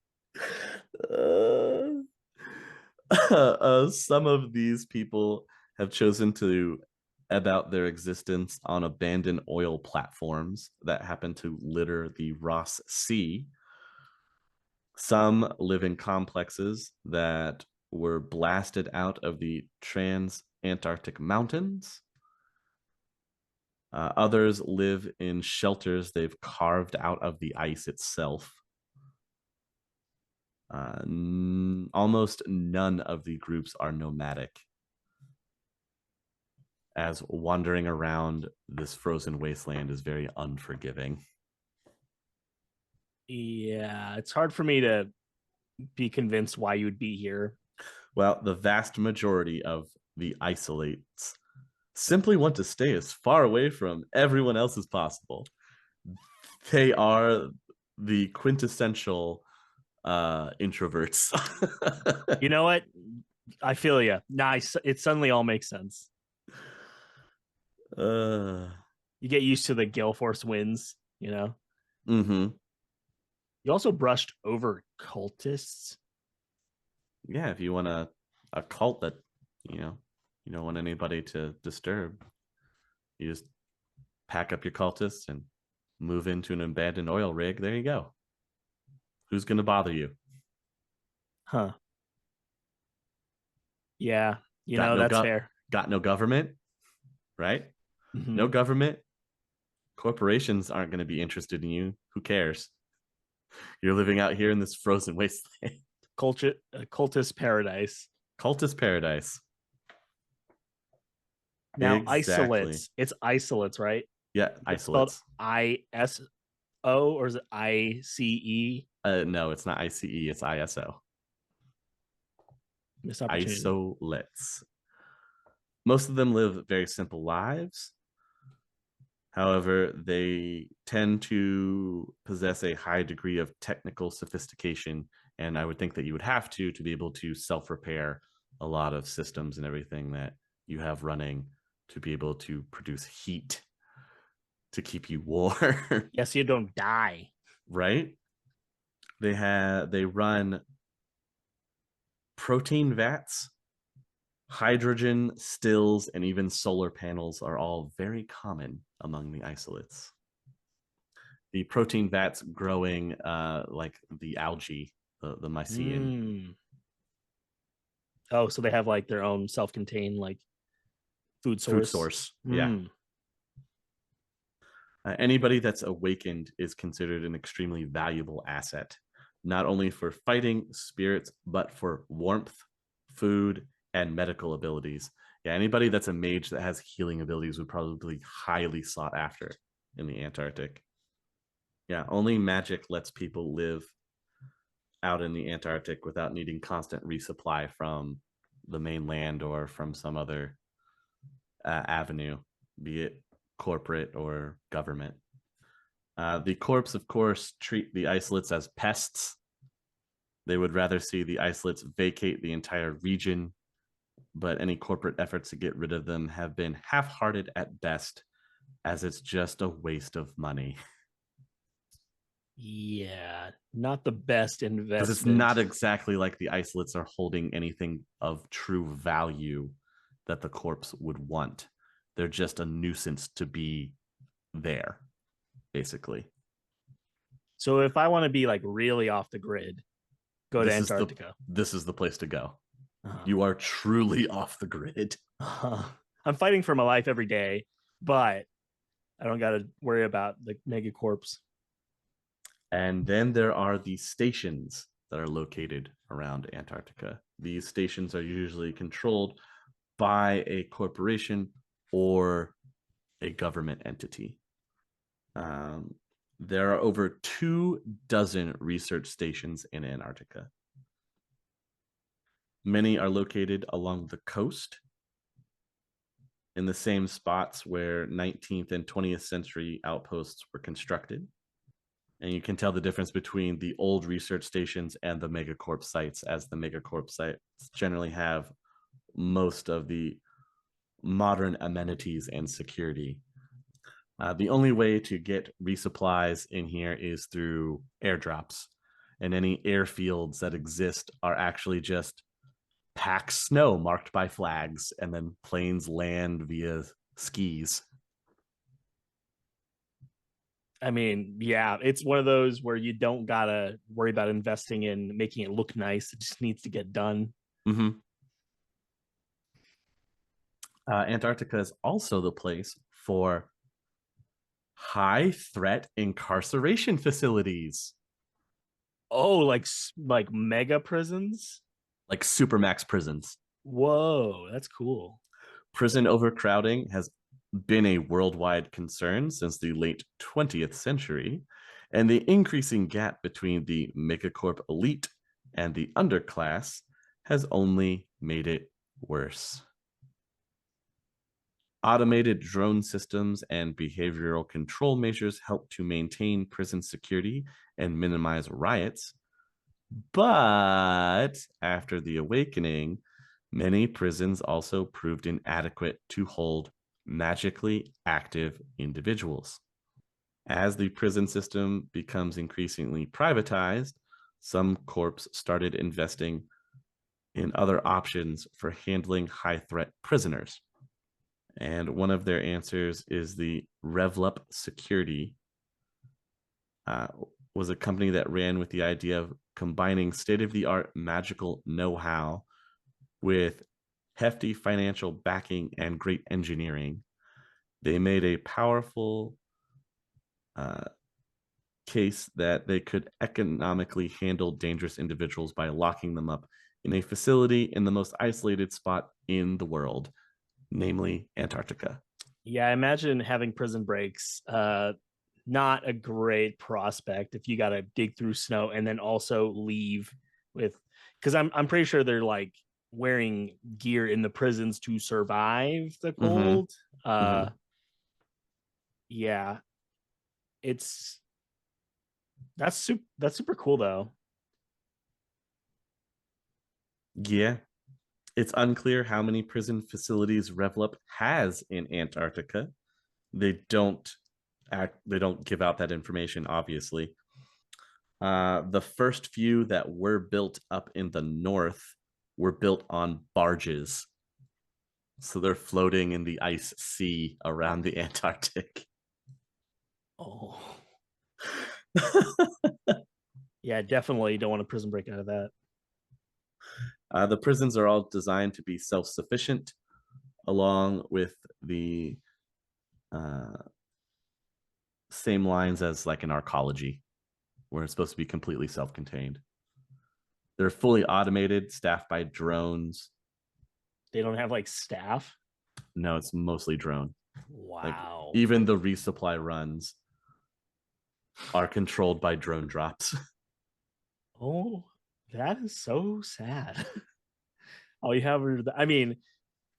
Some of these people have chosen to ebb out their existence on abandoned oil platforms that happen to litter the Ross Sea. Some live in complexes that were blasted out of the trans-Antarctic mountains. Others live in shelters they've carved out of the ice itself. Almost none of the groups are nomadic, as wandering around this frozen wasteland is very unforgiving. Yeah, it's hard for me to be convinced why you would be here. Well, the vast majority of the isolates simply want to stay as far away from everyone else as possible. They are the quintessential introverts. You know what? I feel you. Nice. It suddenly all makes sense. You get used to the gale force winds, you know? Mm-hmm. You also brushed over cultists. Yeah, if you want a cult that, you don't want anybody to disturb, you just pack up your cultists and move into an abandoned oil rig. There you go. Who's going to bother you? Huh. Yeah, that's fair. Got no government, right? Mm-hmm. No government. Corporations aren't going to be interested in you. Who cares? You're living out here in this frozen wasteland. Cultist paradise. Cultist paradise. Now, exactly. Isolates. It's isolates, right? Yeah, it's isolates. Spelled ISO or is it ICE? No, it's not ICE. It's ISO. Missed opportunity. Isolates. Most of them live very simple lives. However, they tend to possess a high degree of technical sophistication, and I would think that you would have to be able to self-repair a lot of systems and everything that you have running to be able to produce heat to keep you warm. Yes, you don't die. Right? They run protein vats Hydrogen, stills, and even solar panels are all very common among the isolates. The protein vats growing like the algae, the mycelium. Mm. Oh, so they have like their own self-contained like food source. Food source, yeah. Anybody that's awakened is considered an extremely valuable asset, not only for fighting spirits, but for warmth, food, and medical abilities. Yeah, anybody that's a mage that has healing abilities would probably be highly sought after in the Antarctic. Yeah, only magic lets people live out in the Antarctic without needing constant resupply from the mainland or from some other avenue, be it corporate or government. The corps, of course, treat the isolates as pests. They would rather see the isolates vacate the entire region, but any corporate efforts to get rid of them have been half-hearted at best, as it's just a waste of money. Yeah, not the best investment. Because it's not exactly like the isolates are holding anything of true value that the corpse would want. They're just a nuisance to be there, basically. So if I want to be like really off the grid, go to Antarctica. This is the place to go. You are truly off the grid. I'm fighting for my life every day, but I don't got to worry about the megacorps. And then there are the stations that are located around Antarctica. These stations are usually controlled by a corporation or a government entity. There are over 24 research stations in Antarctica. Many are located along the coast, in the same spots where 19th and 20th century outposts were constructed. And you can tell the difference between the old research stations and the megacorp sites, as the megacorp sites generally have most of the modern amenities and security. The only way to get resupplies in here is through airdrops, and any airfields that exist are actually just packed snow marked by flags, and then planes land via skis. I mean, yeah, it's one of those where you don't gotta worry about investing in making it look nice. It just needs to get done. Mm-hmm. Antarctica is also the place for high threat incarceration facilities. Oh, like mega prisons? Like supermax prisons. Whoa, that's cool. Prison overcrowding has been a worldwide concern since the late 20th century, and the increasing gap between the megacorp elite and the underclass has only made it worse. Automated drone systems and behavioral control measures help to maintain prison security and minimize riots. But after the awakening, many prisons also proved inadequate to hold magically active individuals. As the prison system becomes increasingly privatized, some corps started investing in other options for handling high-threat prisoners. And one of their answers is the Revlup Security, was a company that ran with the idea of combining state-of-the-art magical know-how with hefty financial backing and great engineering. They made a powerful case that they could economically handle dangerous individuals by locking them up in a facility in the most isolated spot in the world, namely Antarctica. Yeah, I imagine having prison breaks, not a great prospect if you got to dig through snow and then also leave with, because I'm pretty sure they're like wearing gear in the prisons to survive the cold. Yeah, that's super cool though. Yeah. It's unclear how many prison facilities Revlup has in Antarctica. They don't give out that information, obviously. The first few that were built up in the north were built on barges So they're floating in the ice sea around the Antarctic. Oh, yeah, definitely don't want a prison break out of that. The prisons are all designed to be self-sufficient, along with the same lines as like an arcology, where it's supposed to be completely self-contained. They're fully automated, staffed by drones. They don't have like staff. No, it's mostly drone. Like Wow. even the resupply runs are controlled by drone drops. Oh, that is so sad. All you have are I mean,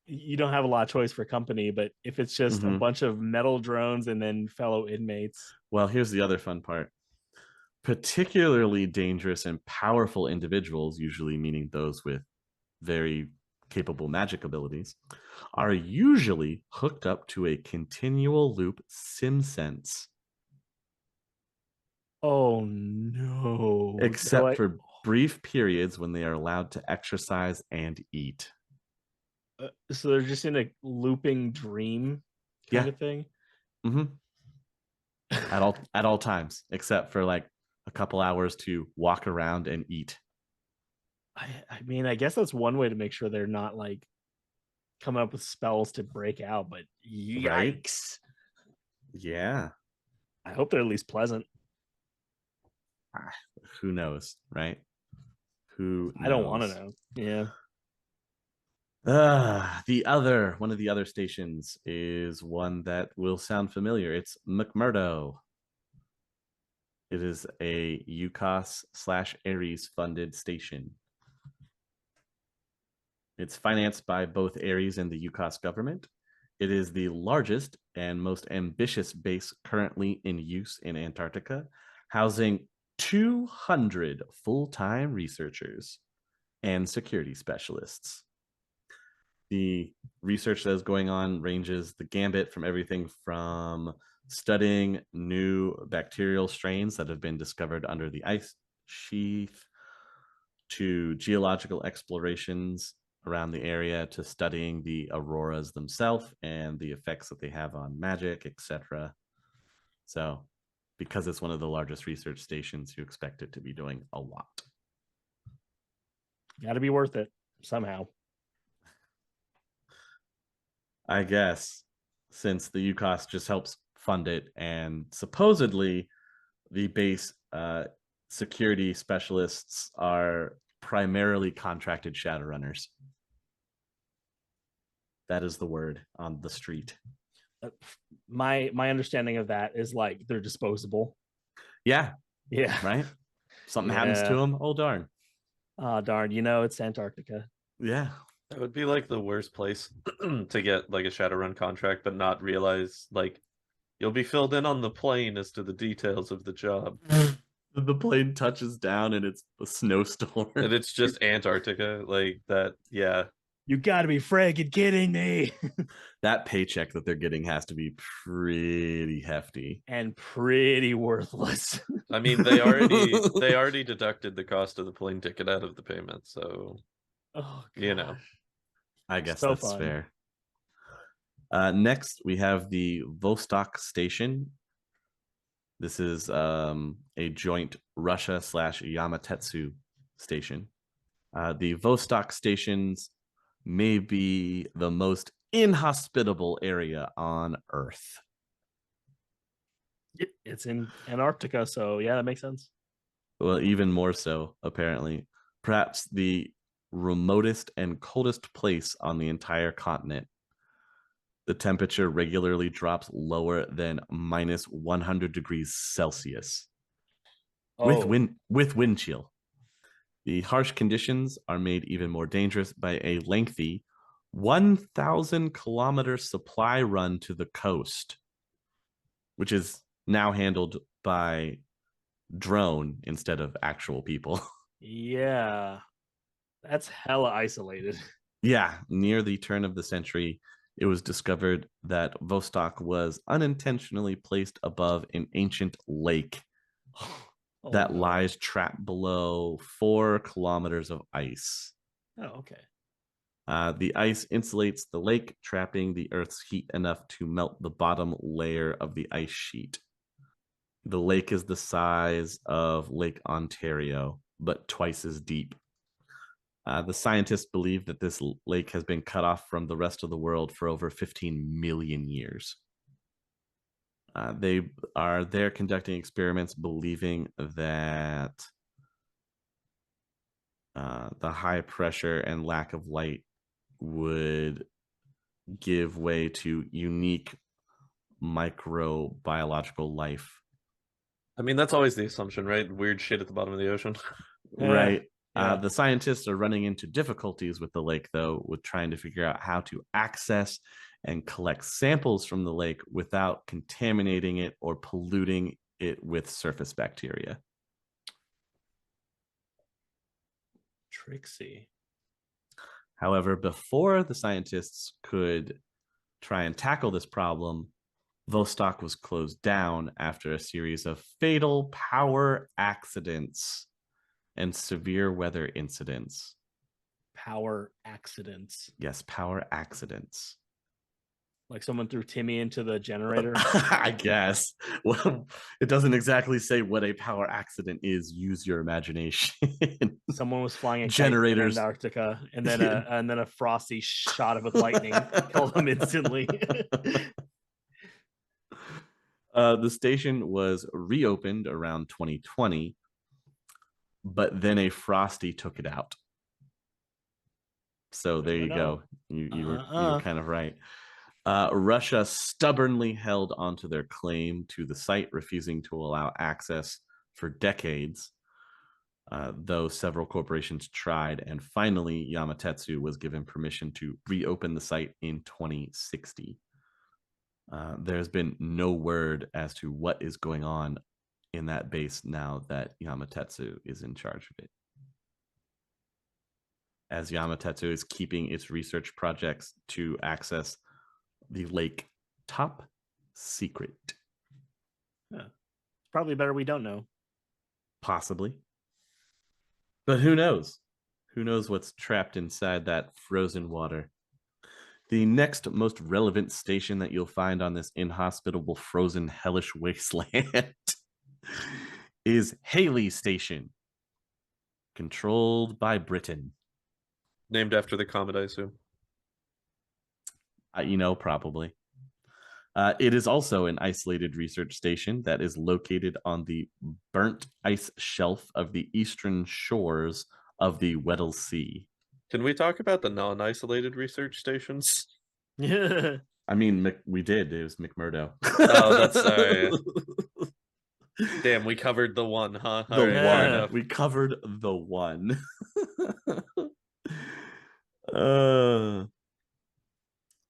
you don't have a lot of choice for company, but if it's just a bunch of metal drones and then fellow inmates. Well, here's the other fun part. Particularly dangerous and powerful individuals, usually meaning those with very capable magic abilities, are usually hooked up to a continual loop sim sense. Oh no. Except for brief periods when they are allowed to exercise and eat. So they're just in a looping dream kind of thing. At all times, except for like a couple hours to walk around and eat. I mean, I guess that's one way to make sure they're not like coming up with spells to break out, but yikes. Right? Yeah. I hope they're at least pleasant. Who knows, right? Who knows? I don't want to know. Yeah. One of the other stations is one that will sound familiar. It's McMurdo. It is a UCOS/Ares funded station. It's financed by both Ares and the UCOS government. It is the largest and most ambitious base currently in use in Antarctica, housing 200 full-time researchers and security specialists. The research that is going on ranges the gambit from everything from studying new bacterial strains that have been discovered under the ice sheath to geological explorations around the area to studying the auroras themselves and the effects that they have on magic, etc. So, because it's one of the largest research stations, you expect it to be doing a lot. Got to be worth it somehow. I guess, since the UCOS just helps fund it, and supposedly the base security specialists are primarily contracted Shadowrunners. That is the word on the street. My understanding of that is like they're disposable. Yeah. Right. Something happens to them. Oh darn. Oh darn. You know, it's Antarctica. Yeah. That would be like the worst place to get like a Shadowrun contract, but not realize like you'll be filled in on the plane as to the details of the job. The plane touches down and it's a snowstorm. And it's just Antarctica. Like that, yeah. You gotta be friggin' kidding me. That paycheck that they're getting has to be pretty hefty. And pretty worthless. I mean, they already deducted the cost of the plane ticket out of the payment, so you know. I guess so that's fun. Fair. Next, we have the Vostok station. This is a joint Russia/Yamatetsu station. The Vostok stations may be the most inhospitable area on Earth. It's in Antarctica, so yeah, that makes sense. Well, even more so, apparently. Perhaps the remotest and coldest place on the entire continent. The temperature regularly drops lower than minus 100 degrees Celsius with wind chill. The harsh conditions are made even more dangerous by a lengthy 1,000 kilometer supply run to the coast, which is now handled by drone instead of actual people. Yeah. That's hella isolated. Yeah, near the turn of the century, it was discovered that Vostok was unintentionally placed above an ancient lake that lies trapped below 4 kilometers of ice. Oh, okay. The ice insulates the lake, trapping the Earth's heat enough to melt the bottom layer of the ice sheet. The lake is the size of Lake Ontario, but twice as deep. The scientists believe that this lake has been cut off from the rest of the world for over 15 million years. They are there conducting experiments, believing that the high pressure and lack of light would give way to unique microbiological life. I mean, that's always the assumption, right? Weird shit at the bottom of the ocean. Right. Yeah. The scientists are running into difficulties with the lake, though, with trying to figure out how to access and collect samples from the lake without contaminating it or polluting it with surface bacteria. Tricksy. However, before the scientists could try and tackle this problem, Vostok was closed down after a series of fatal power accidents and severe weather incidents. Power accidents. Yes, power accidents. Like someone threw Timmy into the generator. I guess. Well, it doesn't exactly say what a power accident is. Use your imagination. Someone was flying a Generators. kite in Antarctica, and then a frosty shot it with lightning killed him instantly. The station was reopened around 2020, but then a frosty took it out. So there you go. You were kind of right. Russia stubbornly held onto their claim to the site, refusing to allow access for decades, though several corporations tried, and finally Yamatetsu was given permission to reopen the site in 2060. There's been no word as to what is going on in that base now that Yamatetsu is in charge of it, as Yamatetsu is keeping its research projects to access the lake top secret. Yeah. It's probably better we don't know. Possibly. But who knows? Who knows what's trapped inside that frozen water? The next most relevant station that you'll find on this inhospitable, frozen, hellish wasteland is Haley Station, controlled by Britain. Named after the comet, I assume. Probably. It is also an isolated research station that is located on the burnt ice shelf of the eastern shores of the Weddell Sea. Can we talk about the non-isolated research stations? Yeah. I mean, we did. It was McMurdo. Oh, that's damn, we covered the one, huh? The one. enough. We covered the one.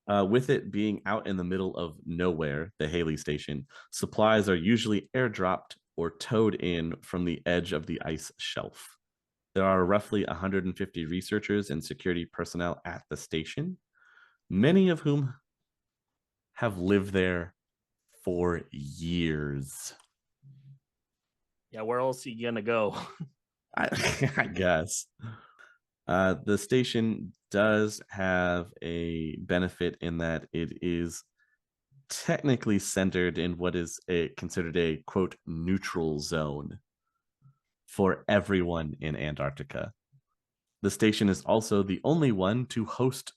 With it being out in the middle of nowhere, the Haley Station, supplies are usually airdropped or towed in from the edge of the ice shelf. There are roughly 150 researchers and security personnel at the station, many of whom have lived there for years. Yeah, where else are you gonna go? I guess. The station does have a benefit in that it is technically centered in what is considered a, quote, neutral zone for everyone in Antarctica. The station is also the only one to host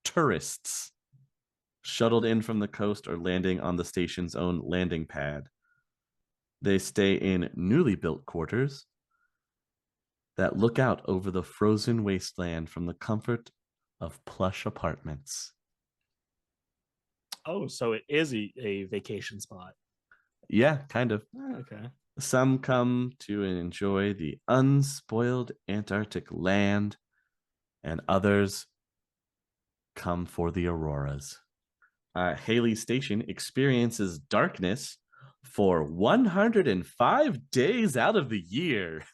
tourists shuttled in from the coast or landing on the station's own landing pad. They stay in newly built quarters that look out over the frozen wasteland from the comfort of plush apartments. Oh, so it is a vacation spot. Yeah, kind of. Okay. Some come to enjoy the unspoiled Antarctic land, and others come for the auroras. Haley Station experiences darkness for 105 days out of the year.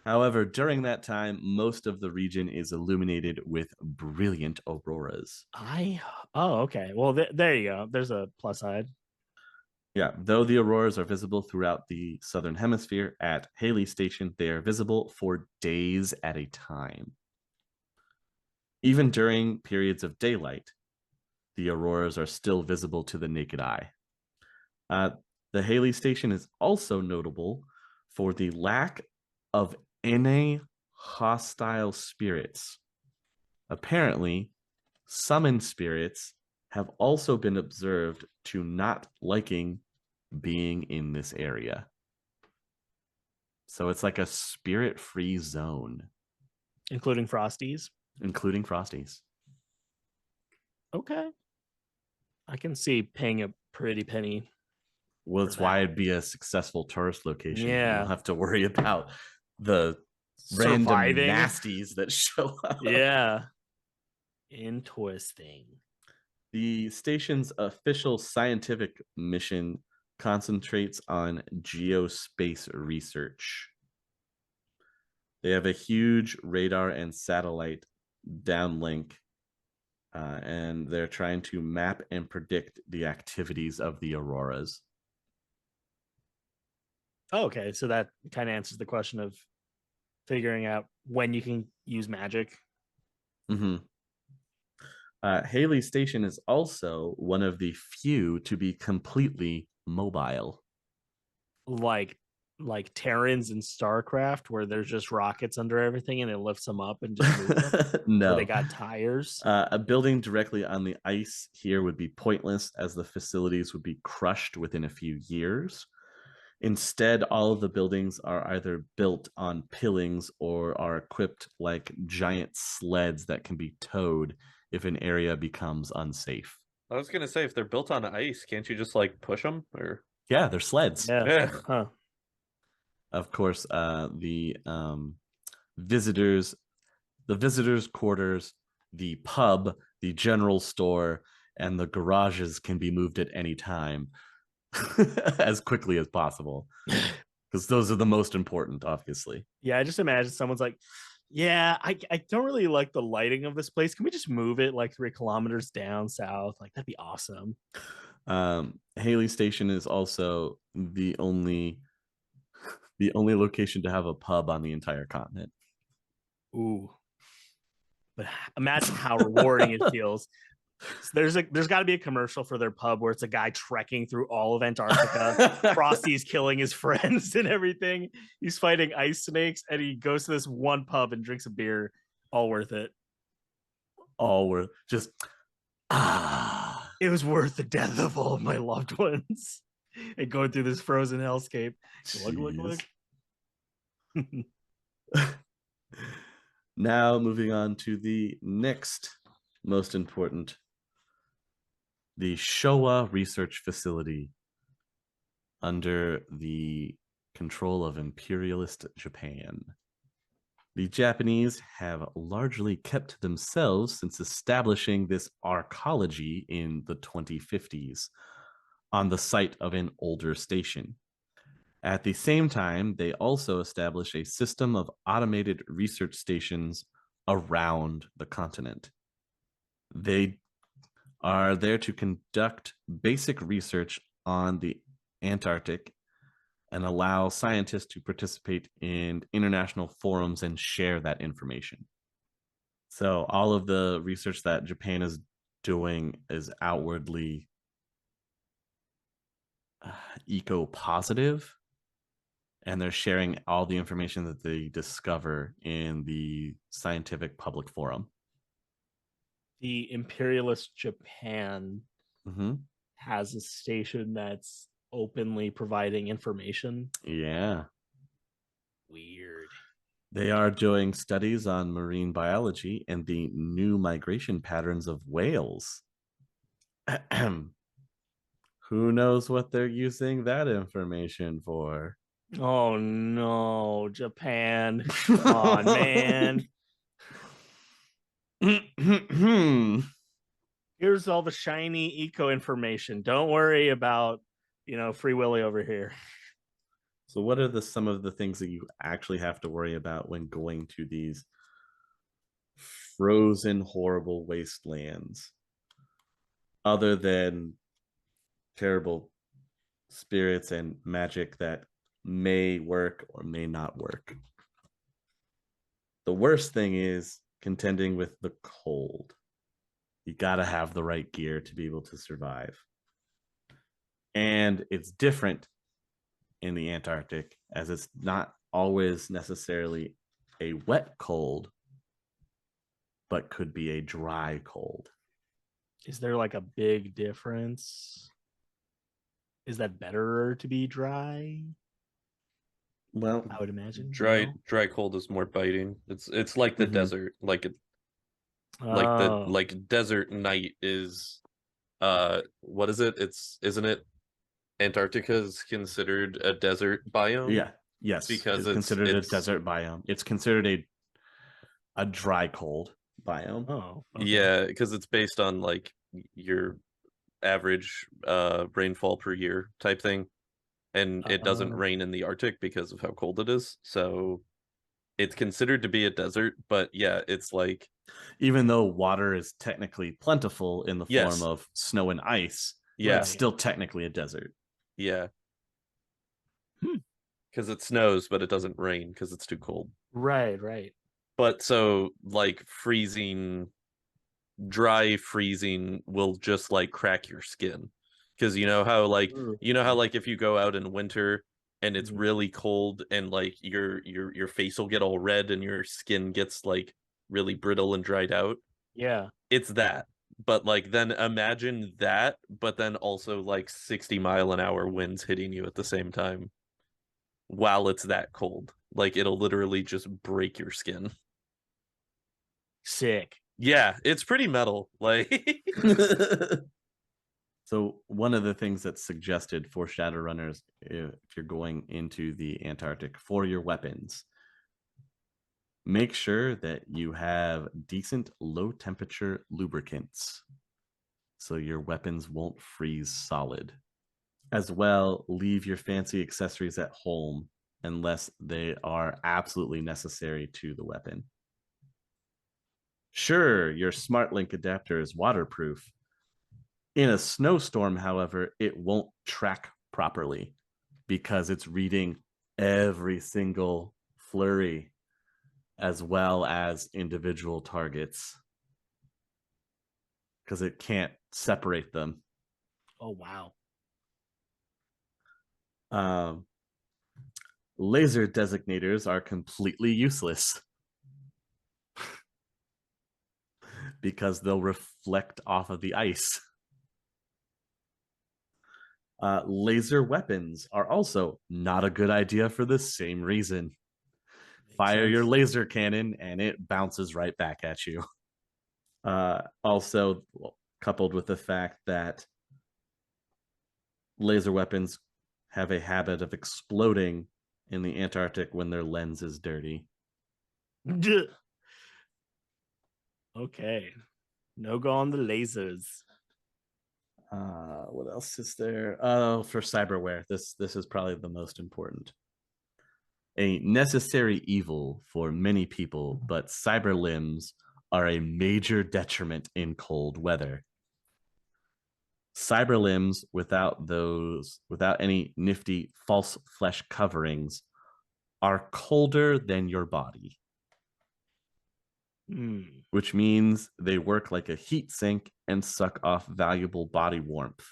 However, during that time, most of the region is illuminated with brilliant auroras. Okay. Well, there you go. There's a plus side. Yeah, though the auroras are visible throughout the southern hemisphere, at Haley Station, they are visible for days at a time. Even during periods of daylight, the auroras are still visible to the naked eye. The Haley Station is also notable for the lack of any hostile spirits. Apparently, summoned spirits have also been observed to not liking being in this area. So it's like a spirit-free zone. Including Frosties? Including Frosties. Okay. I can see paying a pretty penny. Well, that's why it'd be a successful tourist location. You Yeah. don't have to worry about the Surviving. random nasties that show up. Yeah. Interesting. The station's official scientific mission concentrates on geospace research. They have a huge radar and satellite downlink, and they're trying to map and predict the activities of the auroras. Oh, okay, so that kind of answers the question of figuring out when you can use magic. Mm-hmm. Haley Station is also one of the few to be completely mobile. Like Terrans in StarCraft, where there's just rockets under everything and it lifts them up and just moves them. No, Or they got tires. A building directly on the ice here would be pointless, as the facilities would be crushed within a few years. Instead, all of the buildings are either built on pillings or are equipped like giant sleds that can be towed if an area becomes unsafe. I was gonna say, if they're built on ice, can't you just like push them? Or Yeah, they're sleds. Yeah. Huh. Of course, the visitors quarters, the pub, the general store, and the garages can be moved at any time as quickly as possible, because those are the most important, obviously. Yeah, I just imagine someone's like, yeah, I don't really like the lighting of this place. Can we just move it like 3 kilometers down south? Like, that'd be awesome. Haley Station is also the only location to have a pub on the entire continent. Ooh. But imagine how rewarding it feels. So there's got to be a commercial for their pub where it's a guy trekking through all of Antarctica. Frosty's killing his friends and everything. He's fighting ice snakes, and he goes to this one pub and drinks a beer. All worth it. All were just It was worth the death of all of my loved ones. And going through this frozen hellscape. Glug. Now moving on to the next most important, the Showa Research Facility, under the control of imperialist Japan. The Japanese have largely kept to themselves since establishing this arcology in the 2050s on the site of an older station. At the same time, they also established a system of automated research stations around the continent. They are there to conduct basic research on the Antarctic and allow scientists to participate in international forums and share that information. So all of the research that Japan is doing is outwardly eco-positive, and they're sharing all the information that they discover in the scientific public forum. The imperialist Japan has a station that's openly providing information. Yeah. Weird. They are doing studies on marine biology and the new migration patterns of whales. Who knows what they're using that information for? Oh no, Japan. Come on, man. Here's all the shiny eco information. Don't worry about, Free Willy over here. So what are some of the things that you actually have to worry about when going to these frozen, horrible wastelands, other than terrible spirits and magic that may work or may not work? The worst thing is contending with the cold. You got to have the right gear to be able to survive. And it's different in the Antarctic, as it's not always necessarily a wet cold, but could be a dry cold. Is there like a big difference? Is that better to be dry? Well, I would imagine. Dry cold is more biting. It's like the Mhm. desert, like Oh, like desert night is what is it? Isn't it Antarctica is considered a desert biome? yeah, yes, Because it's considered a desert biome. It's considered a dry cold biome. oh, okay. Yeah, because it's based on like your average rainfall per year type thing, and it doesn't Oh. rain in the Arctic because of how cold it is. So it's considered to be a desert, but yeah, it's like Even though water is technically plentiful in the form yes, of snow and ice, yeah, it's still technically a desert. yeah, Hmm. because it snows, but it doesn't rain because it's too cold. Right. But so like dry freezing will just like crack your skin. Because you know how like if you go out in winter and it's Mhm. really cold and like your face will get all red and your skin gets like really brittle and dried out. Yeah. It's that. But like then imagine that, but then also like 60-mile-an-hour winds hitting you at the same time while it's that cold. Like it'll literally just break your skin. Sick. Yeah, it's pretty metal. Like So one of the things that's suggested for Shadowrunners, if you're going into the Antarctic for your weapons, make sure that you have decent low temperature lubricants so your weapons won't freeze solid. As well, leave your fancy accessories at home unless they are absolutely necessary to the weapon. Sure, your SmartLink adapter is waterproof. In a snowstorm, however, it won't track properly because it's reading every single flurry as well as individual targets because it can't separate them. Oh wow. Laser designators are completely useless because they'll reflect off of the ice. Laser weapons are also not a good idea for the same reason. Fire your laser cannon and it bounces right back at you. Also, coupled with the fact that laser weapons have a habit of exploding in the Antarctic when their lens is dirty. Okay. No go on the lasers. What else is there? Oh, for cyberware, this is probably the most important. A necessary evil for many people, but cyber limbs are a major detriment in cold weather. Cyber limbs without any nifty false flesh coverings are colder than your body, which means they work like a heat sink and suck off valuable body warmth.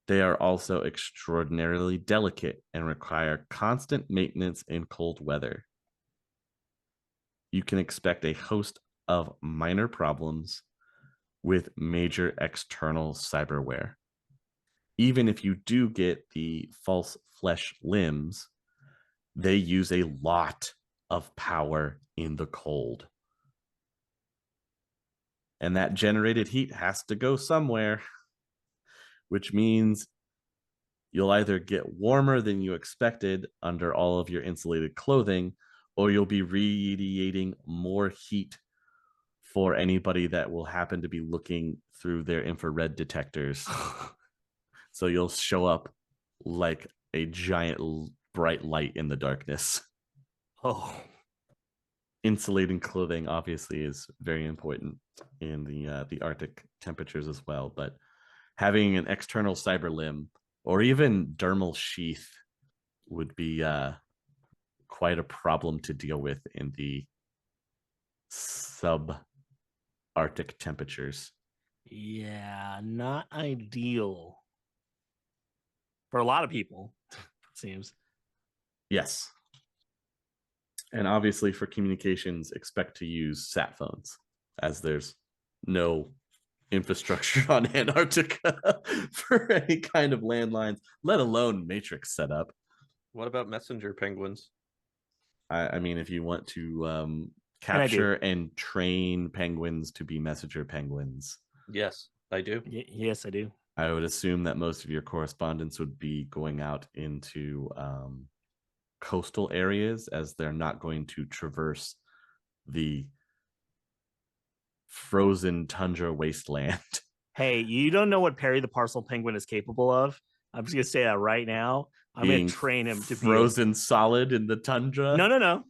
They are also extraordinarily delicate and require constant maintenance in cold weather. You can expect a host of minor problems with major external cyberware. Even if you do get the false flesh limbs, they use a lot of power in the cold. And that generated heat has to go somewhere, which means you'll either get warmer than you expected under all of your insulated clothing, or you'll be radiating more heat for anybody that will happen to be looking through their infrared detectors. So you'll show up like a giant bright light in the darkness. Oh. Insulating clothing obviously is very important in the Arctic temperatures as well, but having an external cyber limb or even dermal sheath would be quite a problem to deal with in the subarctic temperatures. Yeah, not ideal for a lot of people, it seems. Yes. And obviously for communications, expect to use sat phones, as there's no infrastructure on Antarctica for any kind of landlines, let alone matrix setup. What about messenger penguins? I mean, if you want to I do. capture and train penguins to be messenger penguins, Yes, I do. Yes, I do. I would assume that most of your correspondence would be going out into coastal areas, as they're not going to traverse the frozen tundra wasteland. Hey, you don't know what Perry the Parcel Penguin is capable of. I'm just gonna say that right now. I'm gonna train him to be frozen solid in the tundra. No.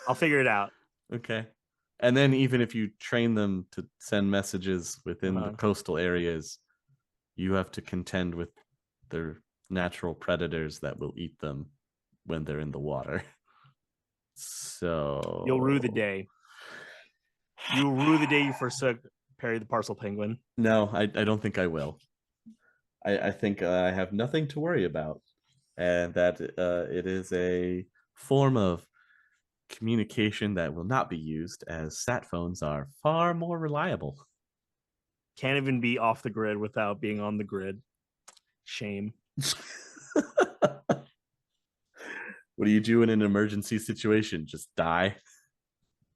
I'll figure it out. Okay. And then even if you train them to send messages within the coastal areas, you have to contend with their natural predators that will eat them when they're in the water. So You'll rue the day. You'll rue the day you forsook Perry the Parcel Penguin. No, I don't think I will. I think I have nothing to worry about, and that it is a form of communication that will not be used, as sat phones are far more reliable. Can't even be off the grid without being on the grid. Shame. What do you do in an emergency situation? Just die?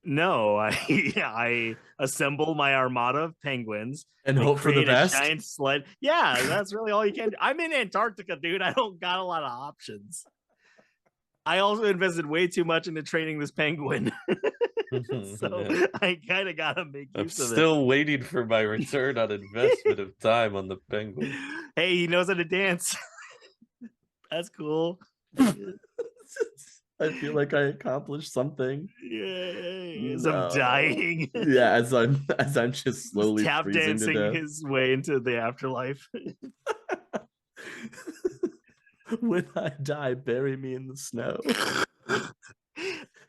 No, I assemble my armada of penguins And hope for the create best? a giant sled. Yeah, that's really all you can do. I'm in Antarctica, dude. I don't got a lot of options. I also invested way too much into training this penguin. So Yeah. I kind of gotta make I'm use of still waiting for my return on investment of time on the penguin. it. Hey, he knows how to dance. That's cool. I feel like I accomplished something. Yay. As I'm dying. Yeah, as I'm just slowly tap freezing to dancing death. his way into the afterlife. When I die, bury me in the snow.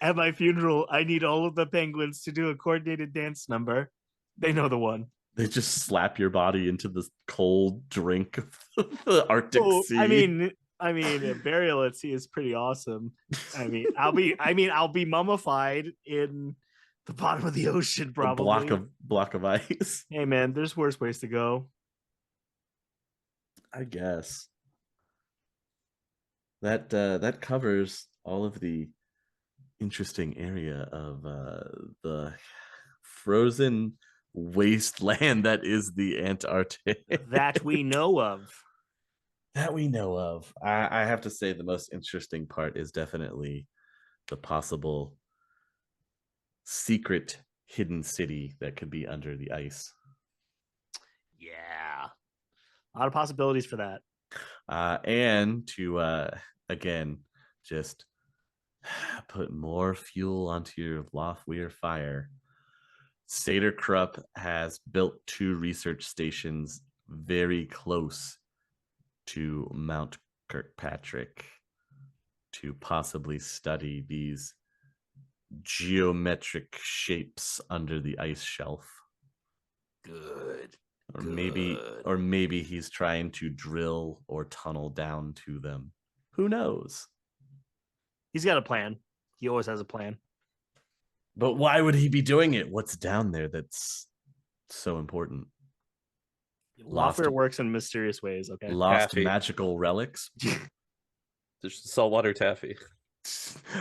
At my funeral, I need all of the penguins to do a coordinated dance number. They know the one. They just slap your body into the cold drink of the Arctic Sea. I mean, a burial at sea is pretty awesome. I'll be mummified in the bottom of the ocean, probably. A block of ice. Hey man, there's worse ways to go. I guess. That covers all of the interesting area of the frozen wasteland that is the Antarctic. That we know of. I have to say the most interesting part is definitely the possible secret hidden city that could be under the ice. Yeah. A lot of possibilities for that. And to again just put more fuel onto your Lothweir fire, Saterkrupp has built 2 research stations very close to Mount Kirkpatrick to possibly study these geometric shapes under the ice shelf. Good. Or maybe he's trying to drill or tunnel down to them. Who knows? He's got a plan. He always has a plan. But why would he be doing it? What's down there that's so important? Lothweir works in mysterious ways. Okay. Lost Taffy. magical relics. There's saltwater taffy.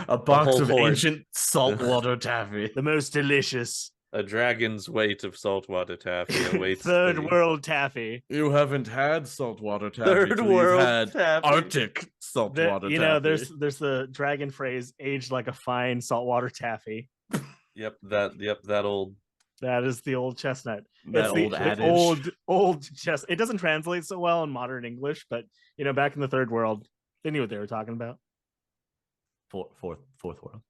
A box whole of horde. ancient saltwater taffy. The most delicious. A dragon's weight of saltwater taffy awaits. Third thee. world taffy. You haven't had saltwater taffy. Third till world you've had taffy. Arctic saltwater taffy. There's the dragon phrase, aged like a fine saltwater taffy. Yep, that old. That is the old chestnut. That It's old the adage. old chestnut. It doesn't translate so well in modern English, but back in the third world, they knew what they were talking about. Fourth world.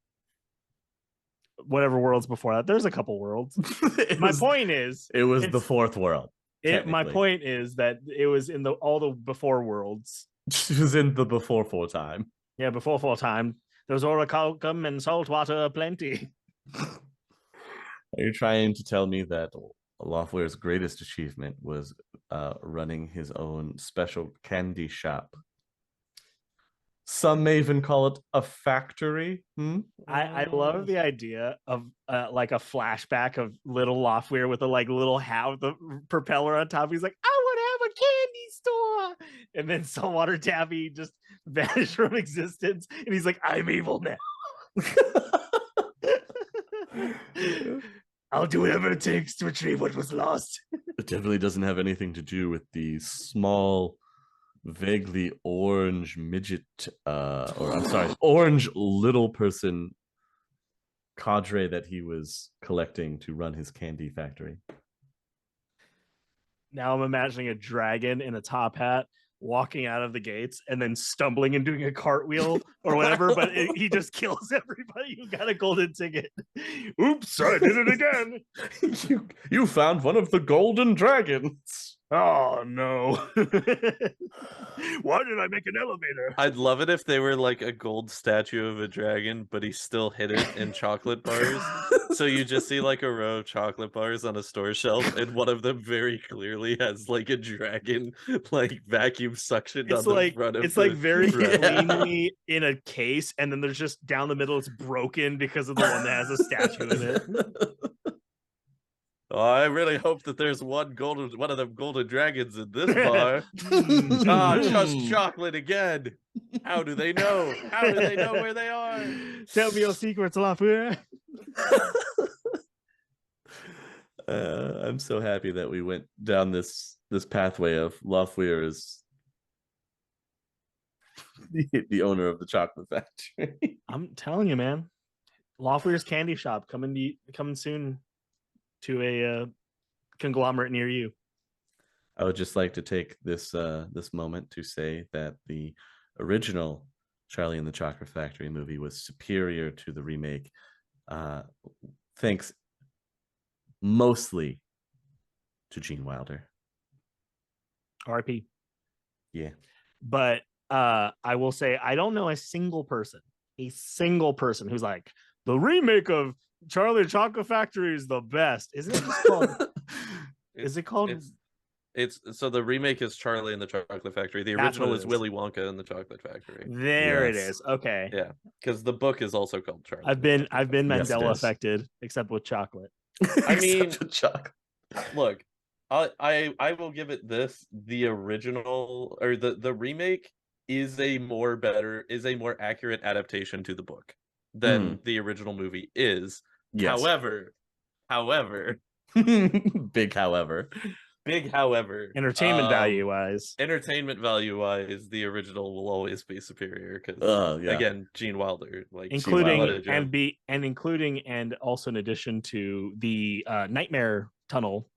Whatever worlds before that. There's a couple worlds. My point is, it was the it's- fourth world. my point is that it was in all the before worlds. It was in the before full time. Yeah, before full time. There's orichalcum and saltwater aplenty. Are you trying to tell me that Lothware's greatest achievement was running his own special candy shop? Some may even call it a factory. I love the idea of like a flashback of little Loftweir with a like little hat with the propeller on top. He's like, I want to have a candy store, and then Saltwater Taffy just vanished from existence, and he's like, I'm evil now. I'll do whatever it takes to retrieve what was lost. It definitely doesn't have anything to do with the small, vaguely orange midget, or I'm sorry, orange little person cadre that he was collecting to run his candy factory. Now I'm imagining a dragon in a top hat walking out of the gates and then stumbling and doing a cartwheel or whatever, but he just kills everybody who got a golden ticket. Oops, I did it again. You found one of the golden dragons. Oh no. Why did I make an elevator? I'd love it if they were like a gold statue of a dragon, but he still hid it in chocolate bars. So you just see like a row of chocolate bars on a store shelf, and one of them very clearly has like a dragon like vacuum suctioned on the front of it's like very row. cleanly in a case, and then there's just down the middle it's broken because of the one that has a statue in it. Oh, I really hope that there's one of them golden dragons in this bar. Just chocolate again. How do they know? How do they know where they are? Tell me your secrets, Loftweir. I'm so happy that we went down this pathway of Lothweir is the owner of the chocolate factory. I'm telling you, man. Loftweir's Candy Shop coming soon to a conglomerate near you. I would just like to take this moment to say that the original Charlie and the Chocolate Factory movie was superior to the remake, thanks mostly to Gene Wilder. RIP. Yeah. But I will say I don't know a single person who's like, the remake of Charlie and the Chocolate Factory is the best. Isn't it just called? Is it called? It's so the remake is Charlie and the Chocolate Factory. The original is Willy Wonka and the Chocolate Factory. There it is. Okay. Yeah, because the book is also called Charlie. I've been Mandela affected, except with chocolate. I mean, look, I will give it this: the original or the remake is a more accurate adaptation to the book than the original movie is. Yes. However, big however, entertainment value wise, the original will always be superior because again, Gene Wilder, including and also in addition to the Nightmare Tunnel.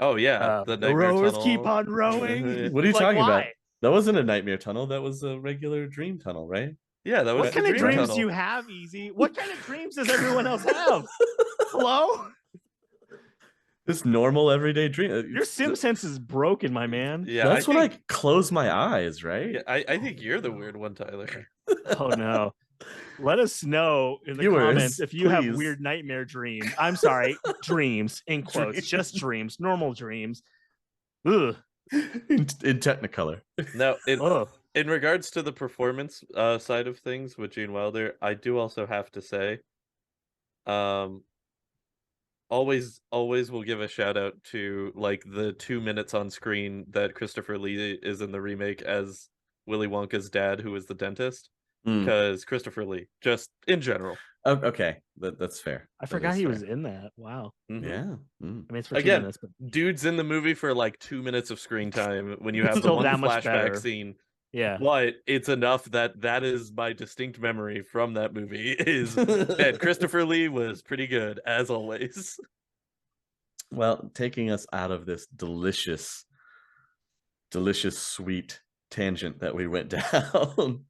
Oh yeah, the rowers keep on rowing. What are you talking about? That wasn't a nightmare tunnel. That was a regular dream tunnel, right? Yeah, that was. What kind of dreams do you have, Easy? What kind of dreams does everyone else have? Hello? This normal everyday dream. Your sim sense is broken, my man. Yeah, that's when I close my eyes, right? Yeah, I think you're the weird one, Tyler. Oh no. Let us know in the comments if you have weird nightmare dreams. I'm sorry, dreams in quotes, just dreams, normal dreams. Ugh. In Technicolor. Now, in regards to the performance side of things with Gene Wilder, I do also have to say, always will give a shout out to like the 2 minutes on screen that Christopher Lee is in the remake as Willy Wonka's dad, who is the dentist, because Christopher Lee, just in general. Okay, that's fair. I forgot he was in that. Wow. Mm-hmm. Yeah. I mean, it's for 2 minutes, but dude's in the movie for like 2 minutes of screen time when you have the one flashback scene. Yeah, but it's enough that is my distinct memory from that movie is that Christopher Lee was pretty good as always. Well, taking us out of this delicious sweet tangent that we went down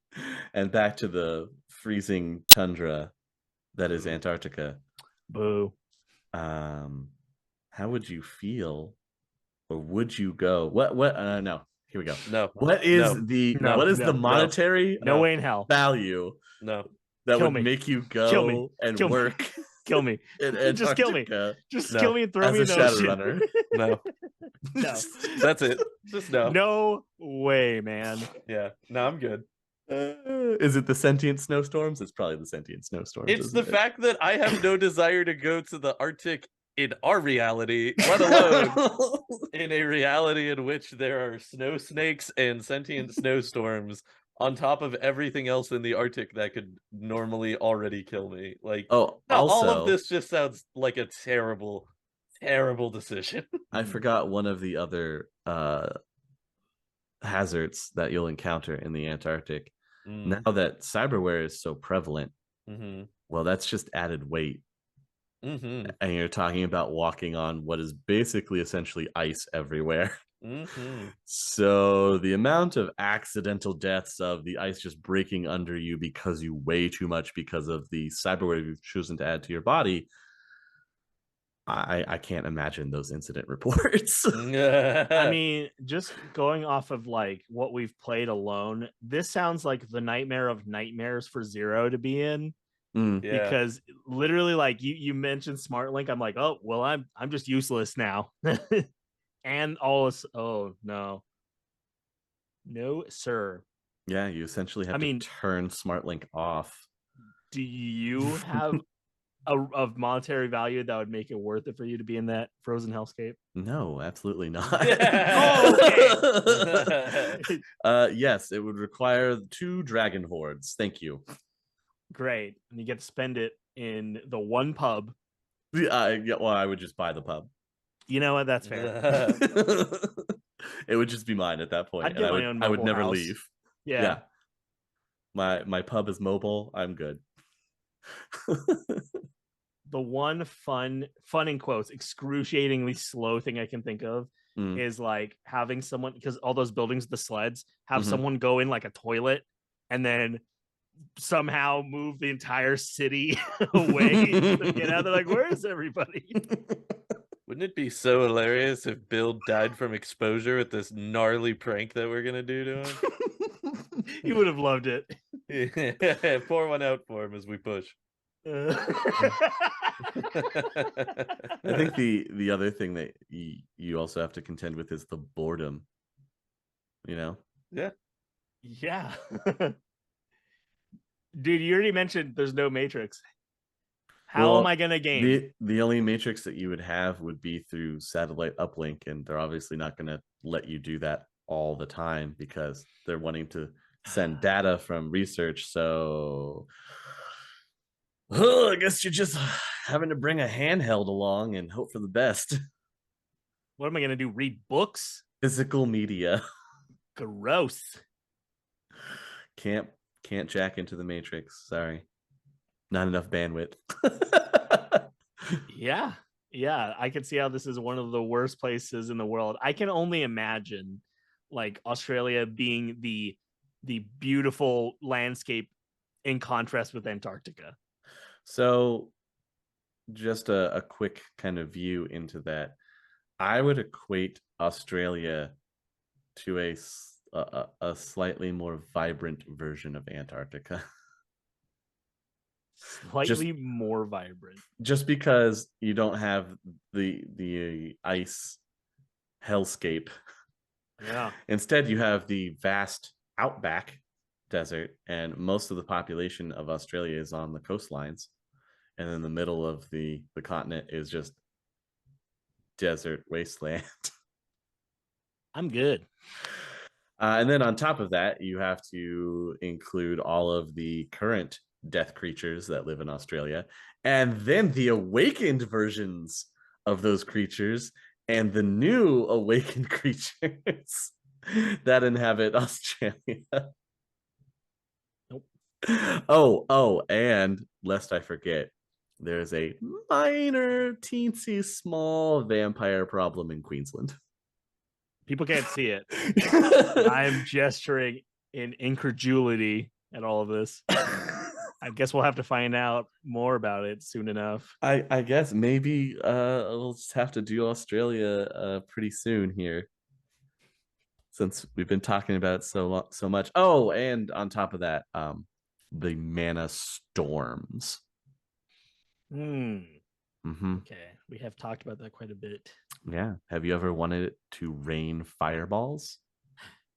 and back to the freezing tundra that is Antarctica. Boo. How would you feel, or would you go? What? No. Here we go. No. What is the monetary no way in hell value that would make you go and work Kill me. in Just kill me. Antarctica Just No. kill me and throw as me a in the ocean. Shadowrunner. No, No. that's it. Just no. No way, man. Yeah, no, I'm good. Is it the sentient snowstorms? It's probably the sentient snowstorms. It's the isn't it? fact that I have no desire to go to the Arctic in our reality, let alone in a reality in which there are snow snakes and sentient snowstorms on top of everything else in the Arctic that could normally already kill me. Like, Oh, no, all of also, this just sounds like a terrible, terrible decision. I forgot one of the other hazards that you'll encounter in the Antarctic. Mm, Now that cyberware is so prevalent, mhm, well, that's just added weight. mhm, And you're talking about walking on what is basically essentially ice everywhere. mhm. So the amount of accidental deaths of the ice just breaking under you because you weigh too much because of the cyberware you've chosen to add to your body, I can't imagine those incident reports. I mean, just going off of like what we've played alone, this sounds like the nightmare of nightmares for Zero to be in. Mm. Yeah. Because literally, like you mentioned Smart Link, I'm like, oh well, I'm just useless now. And all this, oh no, no sir. Yeah, you essentially have I mean, to turn SmartLink off. do you have a monetary value that would make it worth it for you to be in that frozen hellscape? No, absolutely not. Oh, okay. Yes, it would require 2 dragon hordes. Thank you. Great, and you get to spend it in the one pub. Yeah, well, I would just buy the pub. You know what? That's fair. It would just be mine at that point, I'd get and my own I would mobile never house. leave. Yeah. My pub is mobile. I'm good. The one fun in quotes, excruciatingly slow thing I can think of is like having someone, because all those buildings with the sleds, have someone go in like a toilet and then somehow move the entire city away to get out. They're like, where is everybody? Wouldn't it be so hilarious if Bill died from exposure with this gnarly prank that we're gonna do to him? You would have loved it. Yeah, pour one out for him as we push. I think the other thing that you also have to contend with is the boredom. You know? Yeah. Dude, you already mentioned there's no Matrix. How am I gonna game? The only matrix that you would have would be through satellite uplink, and they're obviously not going to let you do that all the time because they're wanting to send data from research. So I guess you're just having to bring a handheld along and hope for the best. What am I gonna do? Read books? Physical media. Gross. Can't jack into the matrix. Sorry. Not enough bandwidth. Yeah. I can see how this is one of the worst places in the world. I can only imagine like Australia being the beautiful landscape in contrast with Antarctica. So just a quick kind of view into that. I would equate Australia to a slightly more vibrant version of Antarctica. Slightly more vibrant. Just because you don't have the ice hellscape. Yeah. Instead, you have the vast outback desert, and most of the population of Australia is on the coastlines. And in the middle of the continent is just desert wasteland. I'm good. And then on top of that, you have to include all of the current death creatures that live in Australia, and then the awakened versions of those creatures and the new awakened creatures that inhabit Australia. Nope. Oh, and lest I forget, there's a minor, teensy, small vampire problem in Queensland. People can't see it. I'm gesturing in incredulity at all of this. I guess we'll have to find out more about it soon enough. I guess maybe we'll just have to do Australia pretty soon here, since we've been talking about it so much. Oh, and on top of that, the mana storms. Okay, we have talked about that quite a bit. Yeah. Have you ever wanted it to rain fireballs?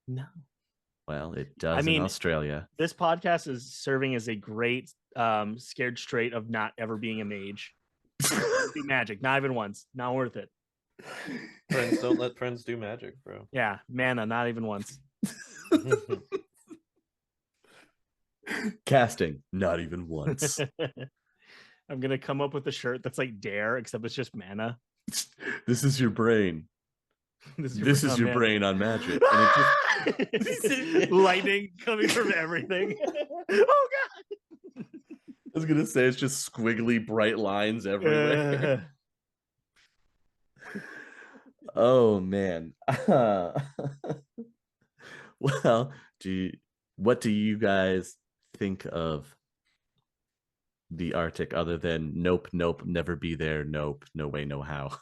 No. Well, it does I mean, in Australia. This podcast is serving as a great scared straight of not ever being a mage. Do magic, not even once. Not worth it. Friends don't let friends do magic, bro. Yeah, mana, not even once. Casting, not even once. I'm gonna come up with a shirt that's like Dare, except it's just mana. This is your brain. This is your brain on magic. And it just... lightning coming from everything. Oh god! I was gonna say it's just squiggly bright lines everywhere. Oh man. Well, what do you guys think of the Arctic other than nope, never be there, nope, no way, no how?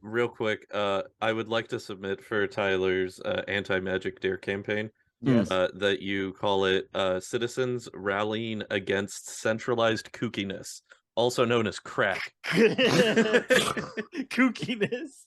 Real quick, I would like to submit for Tyler's anti-magic dare campaign. Yes. That you call it citizens rallying against centralized kookiness, also known as crack. Kookiness.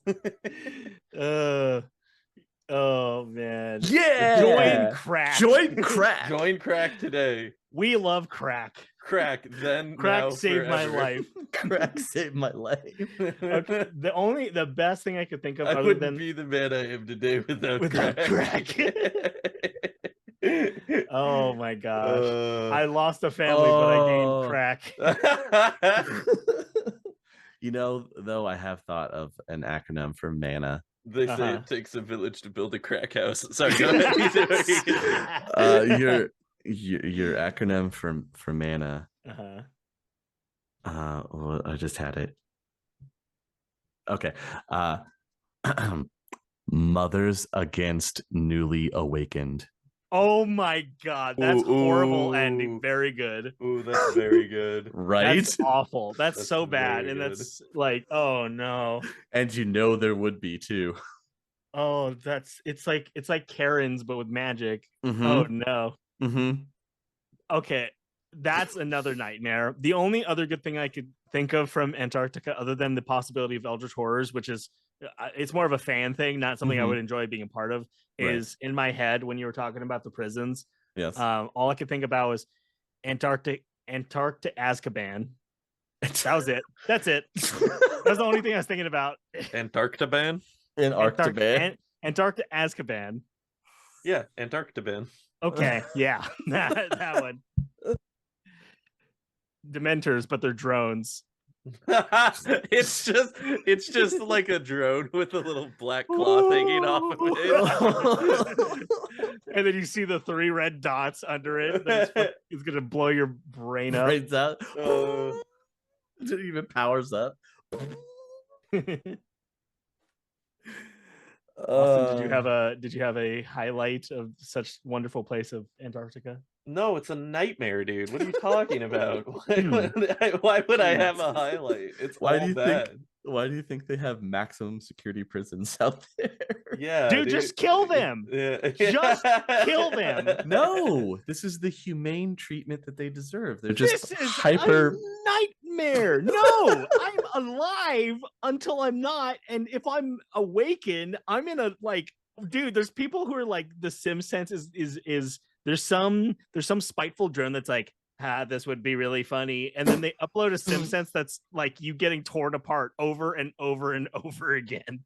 Oh man. Yeah. Join crack. Join crack. Join crack today. We love crack. Crack, then Crack now, saved my forever. life. Crack saved my life. Okay, the best thing I could think of I other wouldn't than be the man I am today without crack. Oh my gosh. I lost a family, but I gained crack. You know, though, I have thought of an acronym for mana. They say it takes a village to build a crack house. Sorry, go ahead. Your acronym for mana. Well, I just had it. Okay. Mothers against newly awakened. Oh my god, that's horrible ending. Very good. Ooh, that's very good. Right? That's awful. That's so bad. very And good. that's like, oh no. And you know there would be too. Oh, it's like Karen's but with magic. Mm-hmm. Oh no. Mm-hmm. Okay, that's another nightmare. The only other good thing I could think of from Antarctica, other than the possibility of Eldritch Horrors, which is it's more of a fan thing, not something I would enjoy being a part of, is in my head when you were talking about the prisons. Yes. All I could think about was Antarctic Azkaban. That was it. That's it. That's the only thing I was thinking about. Antarctica Antarctica Azkaban. Yeah, Antarctica. Okay, yeah, that one. Dementors, but they're drones. It's just like a drone with a little black cloth hanging off of it. And then you see the 3 red dots under it. It's gonna blow your brain up. Brains out. It even powers up. Austin, did you have a highlight of such wonderful place of Antarctica? No, it's a nightmare, dude. What are you talking about? Why would I have a highlight? It's Why all do you bad. Why do you think they have maximum security prisons out there? Yeah, dude, just kill them. Yeah. Just kill them. No, this is the humane treatment that they deserve. They're just This is hyper a nightmare. No, I'm alive until I'm not, and if I'm awakened, I'm in a dude. There's people who are like the sim sense is there's some spiteful drone that's like, this would be really funny, and then they upload a sim sense that's like you getting torn apart over and over and over again.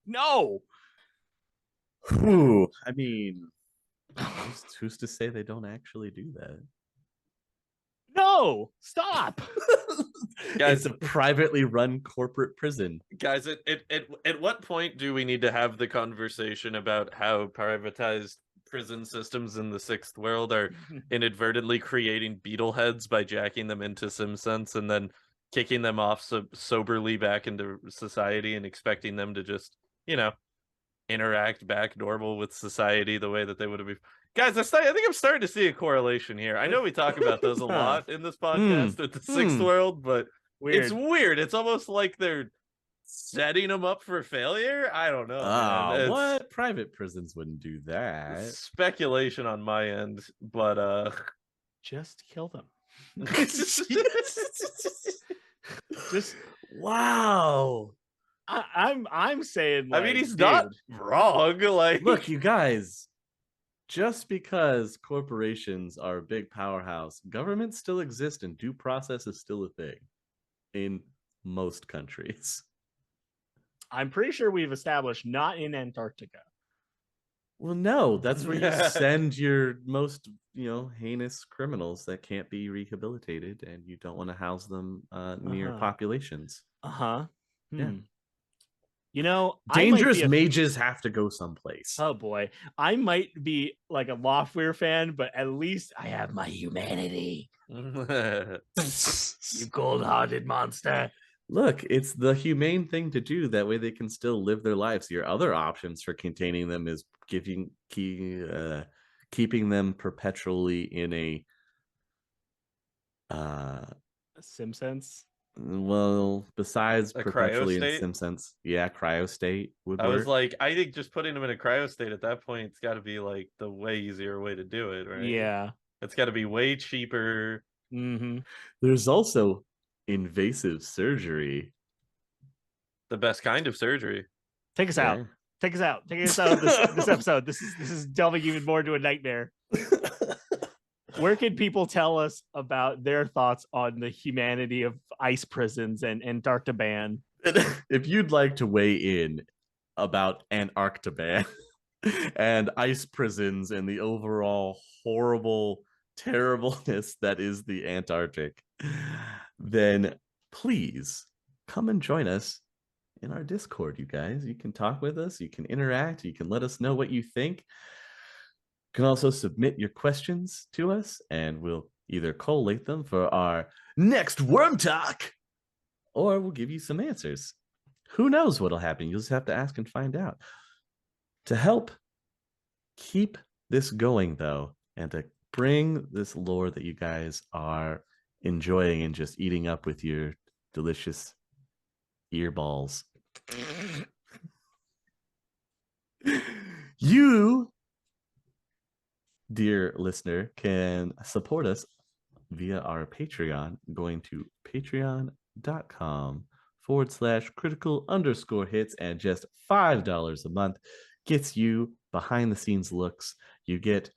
No. Ooh, I mean, who's to say they don't actually do that? No, stop. Guys, it's a privately run corporate prison. Guys, at what point do we need to have the conversation about how privatized prison systems in the 6th world are inadvertently creating beetle heads by jacking them into SimSense and then kicking them off soberly back into society and expecting them to just, interact back normal with society the way that they would have been. Guys, I think I'm starting to see a correlation here. I know we talk about those a lot in this podcast with the 6th world, but it's weird. It's almost like they're setting them up for failure. I don't know. Man. What? Private prisons wouldn't do that. Speculation on my end, but just kill them. Just Wow. I'm saying, like, I mean, he's not dude, wrong. Like, Look, you guys, just because corporations are a big powerhouse, governments still exist and due process is still a thing in most countries. I'm pretty sure we've established not in Antarctica. Well, no, that's where you send your most, heinous criminals that can't be rehabilitated, and you don't want to house them near populations. Yeah. Yeah. I might Dangerous be mages have to go someplace. oh boy, I might be like a Loftweir fan, but at least I have my humanity. You cold-hearted monster. Look, it's the humane thing to do. That way they can still live their lives. Your other options for containing them is keeping them perpetually in a Simpsons. well, besides A perpetually in cryostate? SimSense, yeah, cryostate would I work. was like, I think just putting him in a cryo state at that point, it's got to be like the way easier way to do it, right? Yeah. It's got to be way cheaper. Mm-hmm. There's also invasive surgery. The best kind of surgery. Take us out. Take us out. Take us out of this episode. This is delving even more into a nightmare. Where can people tell us about their thoughts on the humanity of ice prisons and Antarctica ban? If you'd like to weigh in about Antarctica and ice prisons and the overall horrible terribleness that is the Antarctic, then please come and join us in our Discord, you guys. You can talk with us, you can interact, you can let us know what you think. You can also submit your questions to us, and we'll either collate them for our next Worm Talk, or we'll give you some answers. Who knows what'll happen? You'll just have to ask and find out. To help keep this going, though, and to bring this lore that you guys are enjoying and just eating up with your delicious earballs, you, dear listener, can support us via our Patreon, going to patreon.com/critical_hits, and just $5 a month gets you behind the scenes looks. You get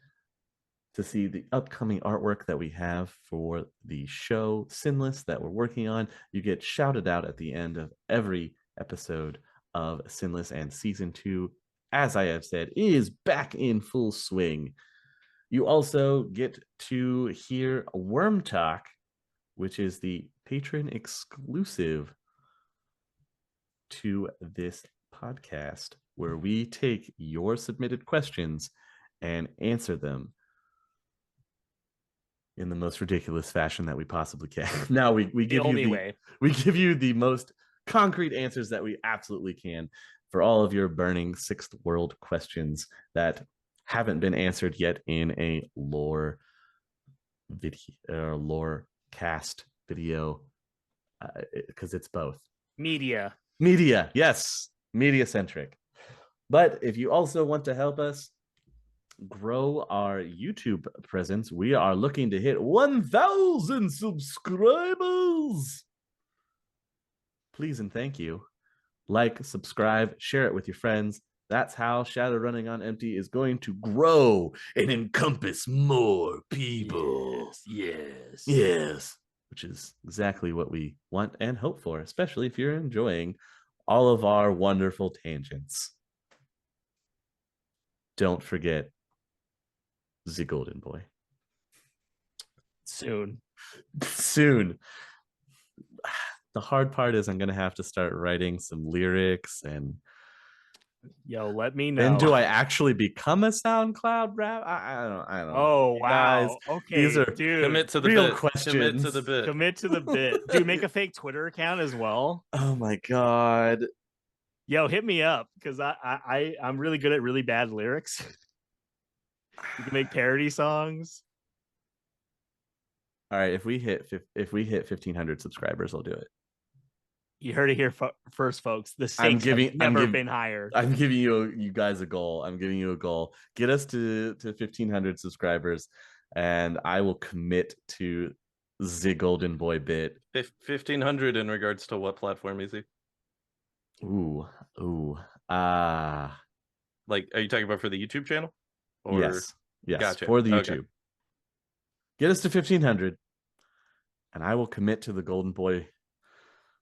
to see the upcoming artwork that we have for the show Sinless that we're working on. You get shouted out at the end of every episode of Sinless, and season 2, as I have said, is back in full swing. You also get to hear Worm Talk, which is the patron exclusive to this podcast, where we take your submitted questions and answer them in the most ridiculous fashion that we possibly can. Now we give we give you the most concrete answers that we absolutely can for all of your burning sixth world questions that haven't been answered yet in a lore video or lore cast video, because it's both media, yes, media centric. But if you also want to help us grow our YouTube presence, we are looking to hit 1,000 subscribers. Please and thank you. Like, subscribe, share it with your friends. That's how Shadowrunning on Empty is going to grow and encompass more people. Yes. Which is exactly what we want and hope for, especially if you're enjoying all of our wonderful tangents. Don't forget the Golden Boy. Soon. The hard part is I'm going to have to start writing some lyrics, and let me know. Then do I actually become a SoundCloud rap? I don't know. Oh, wow. Guys, okay, these are Commit to the real bit. questions. Commit to the bit. Dude, make a fake Twitter account as well. Oh my god. Yo, hit me up, because I'm really good at really bad lyrics. You can make parody songs. All right, if we hit 1,500 subscribers, I'll do it. You heard it here first, folks. The stakes have never been higher. I'm giving you guys a goal. I'm giving you a goal. Get us to 1,500 subscribers, and I will commit to the golden boy bit. 1500 in regards to what platform is he? Ooh. Like, are you talking about for the YouTube channel? Or... Yes. Gotcha. For the Okay. YouTube. Get us to 1500, and I will commit to the golden boy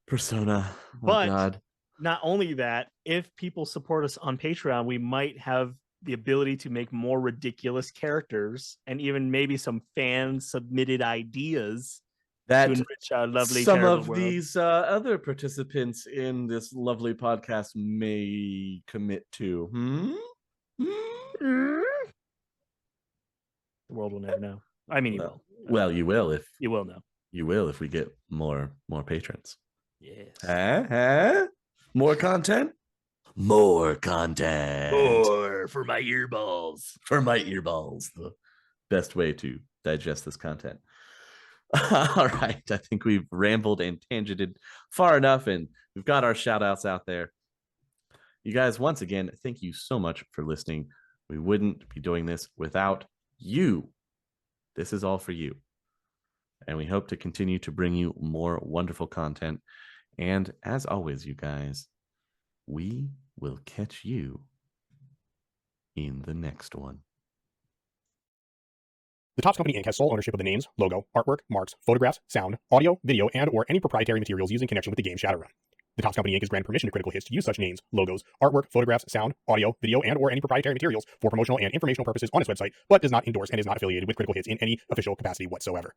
persona. Oh, But God. not only that, if people support us on Patreon, we might have the ability to make more ridiculous characters and even maybe some fan submitted ideas That to enrich our lovely some terrible of world. these other participants in this lovely podcast may commit to. The world will never know. I mean, you will. Well, you will if You will know. you will if we get more patrons. Yes. More content? More content. More for my earballs. For my earballs. The best way to digest this content. All right. I think we've rambled and tangented far enough, and we've got our shout outs out there. You guys, once again, thank you so much for listening. We wouldn't be doing this without you. This is all for you. And we hope to continue to bring you more wonderful content. And as always, you guys, we will catch you in the next one. The Topps Company Inc. has sole ownership of the names, logo, artwork, marks, photographs, sound, audio, video, and/or any proprietary materials used in connection with the game Shadowrun. The Topps Company Inc. has granted permission to Critical Hits to use such names, logos, artwork, photographs, sound, audio, video, and/or any proprietary materials for promotional and informational purposes on its website, but does not endorse and is not affiliated with Critical Hits in any official capacity whatsoever.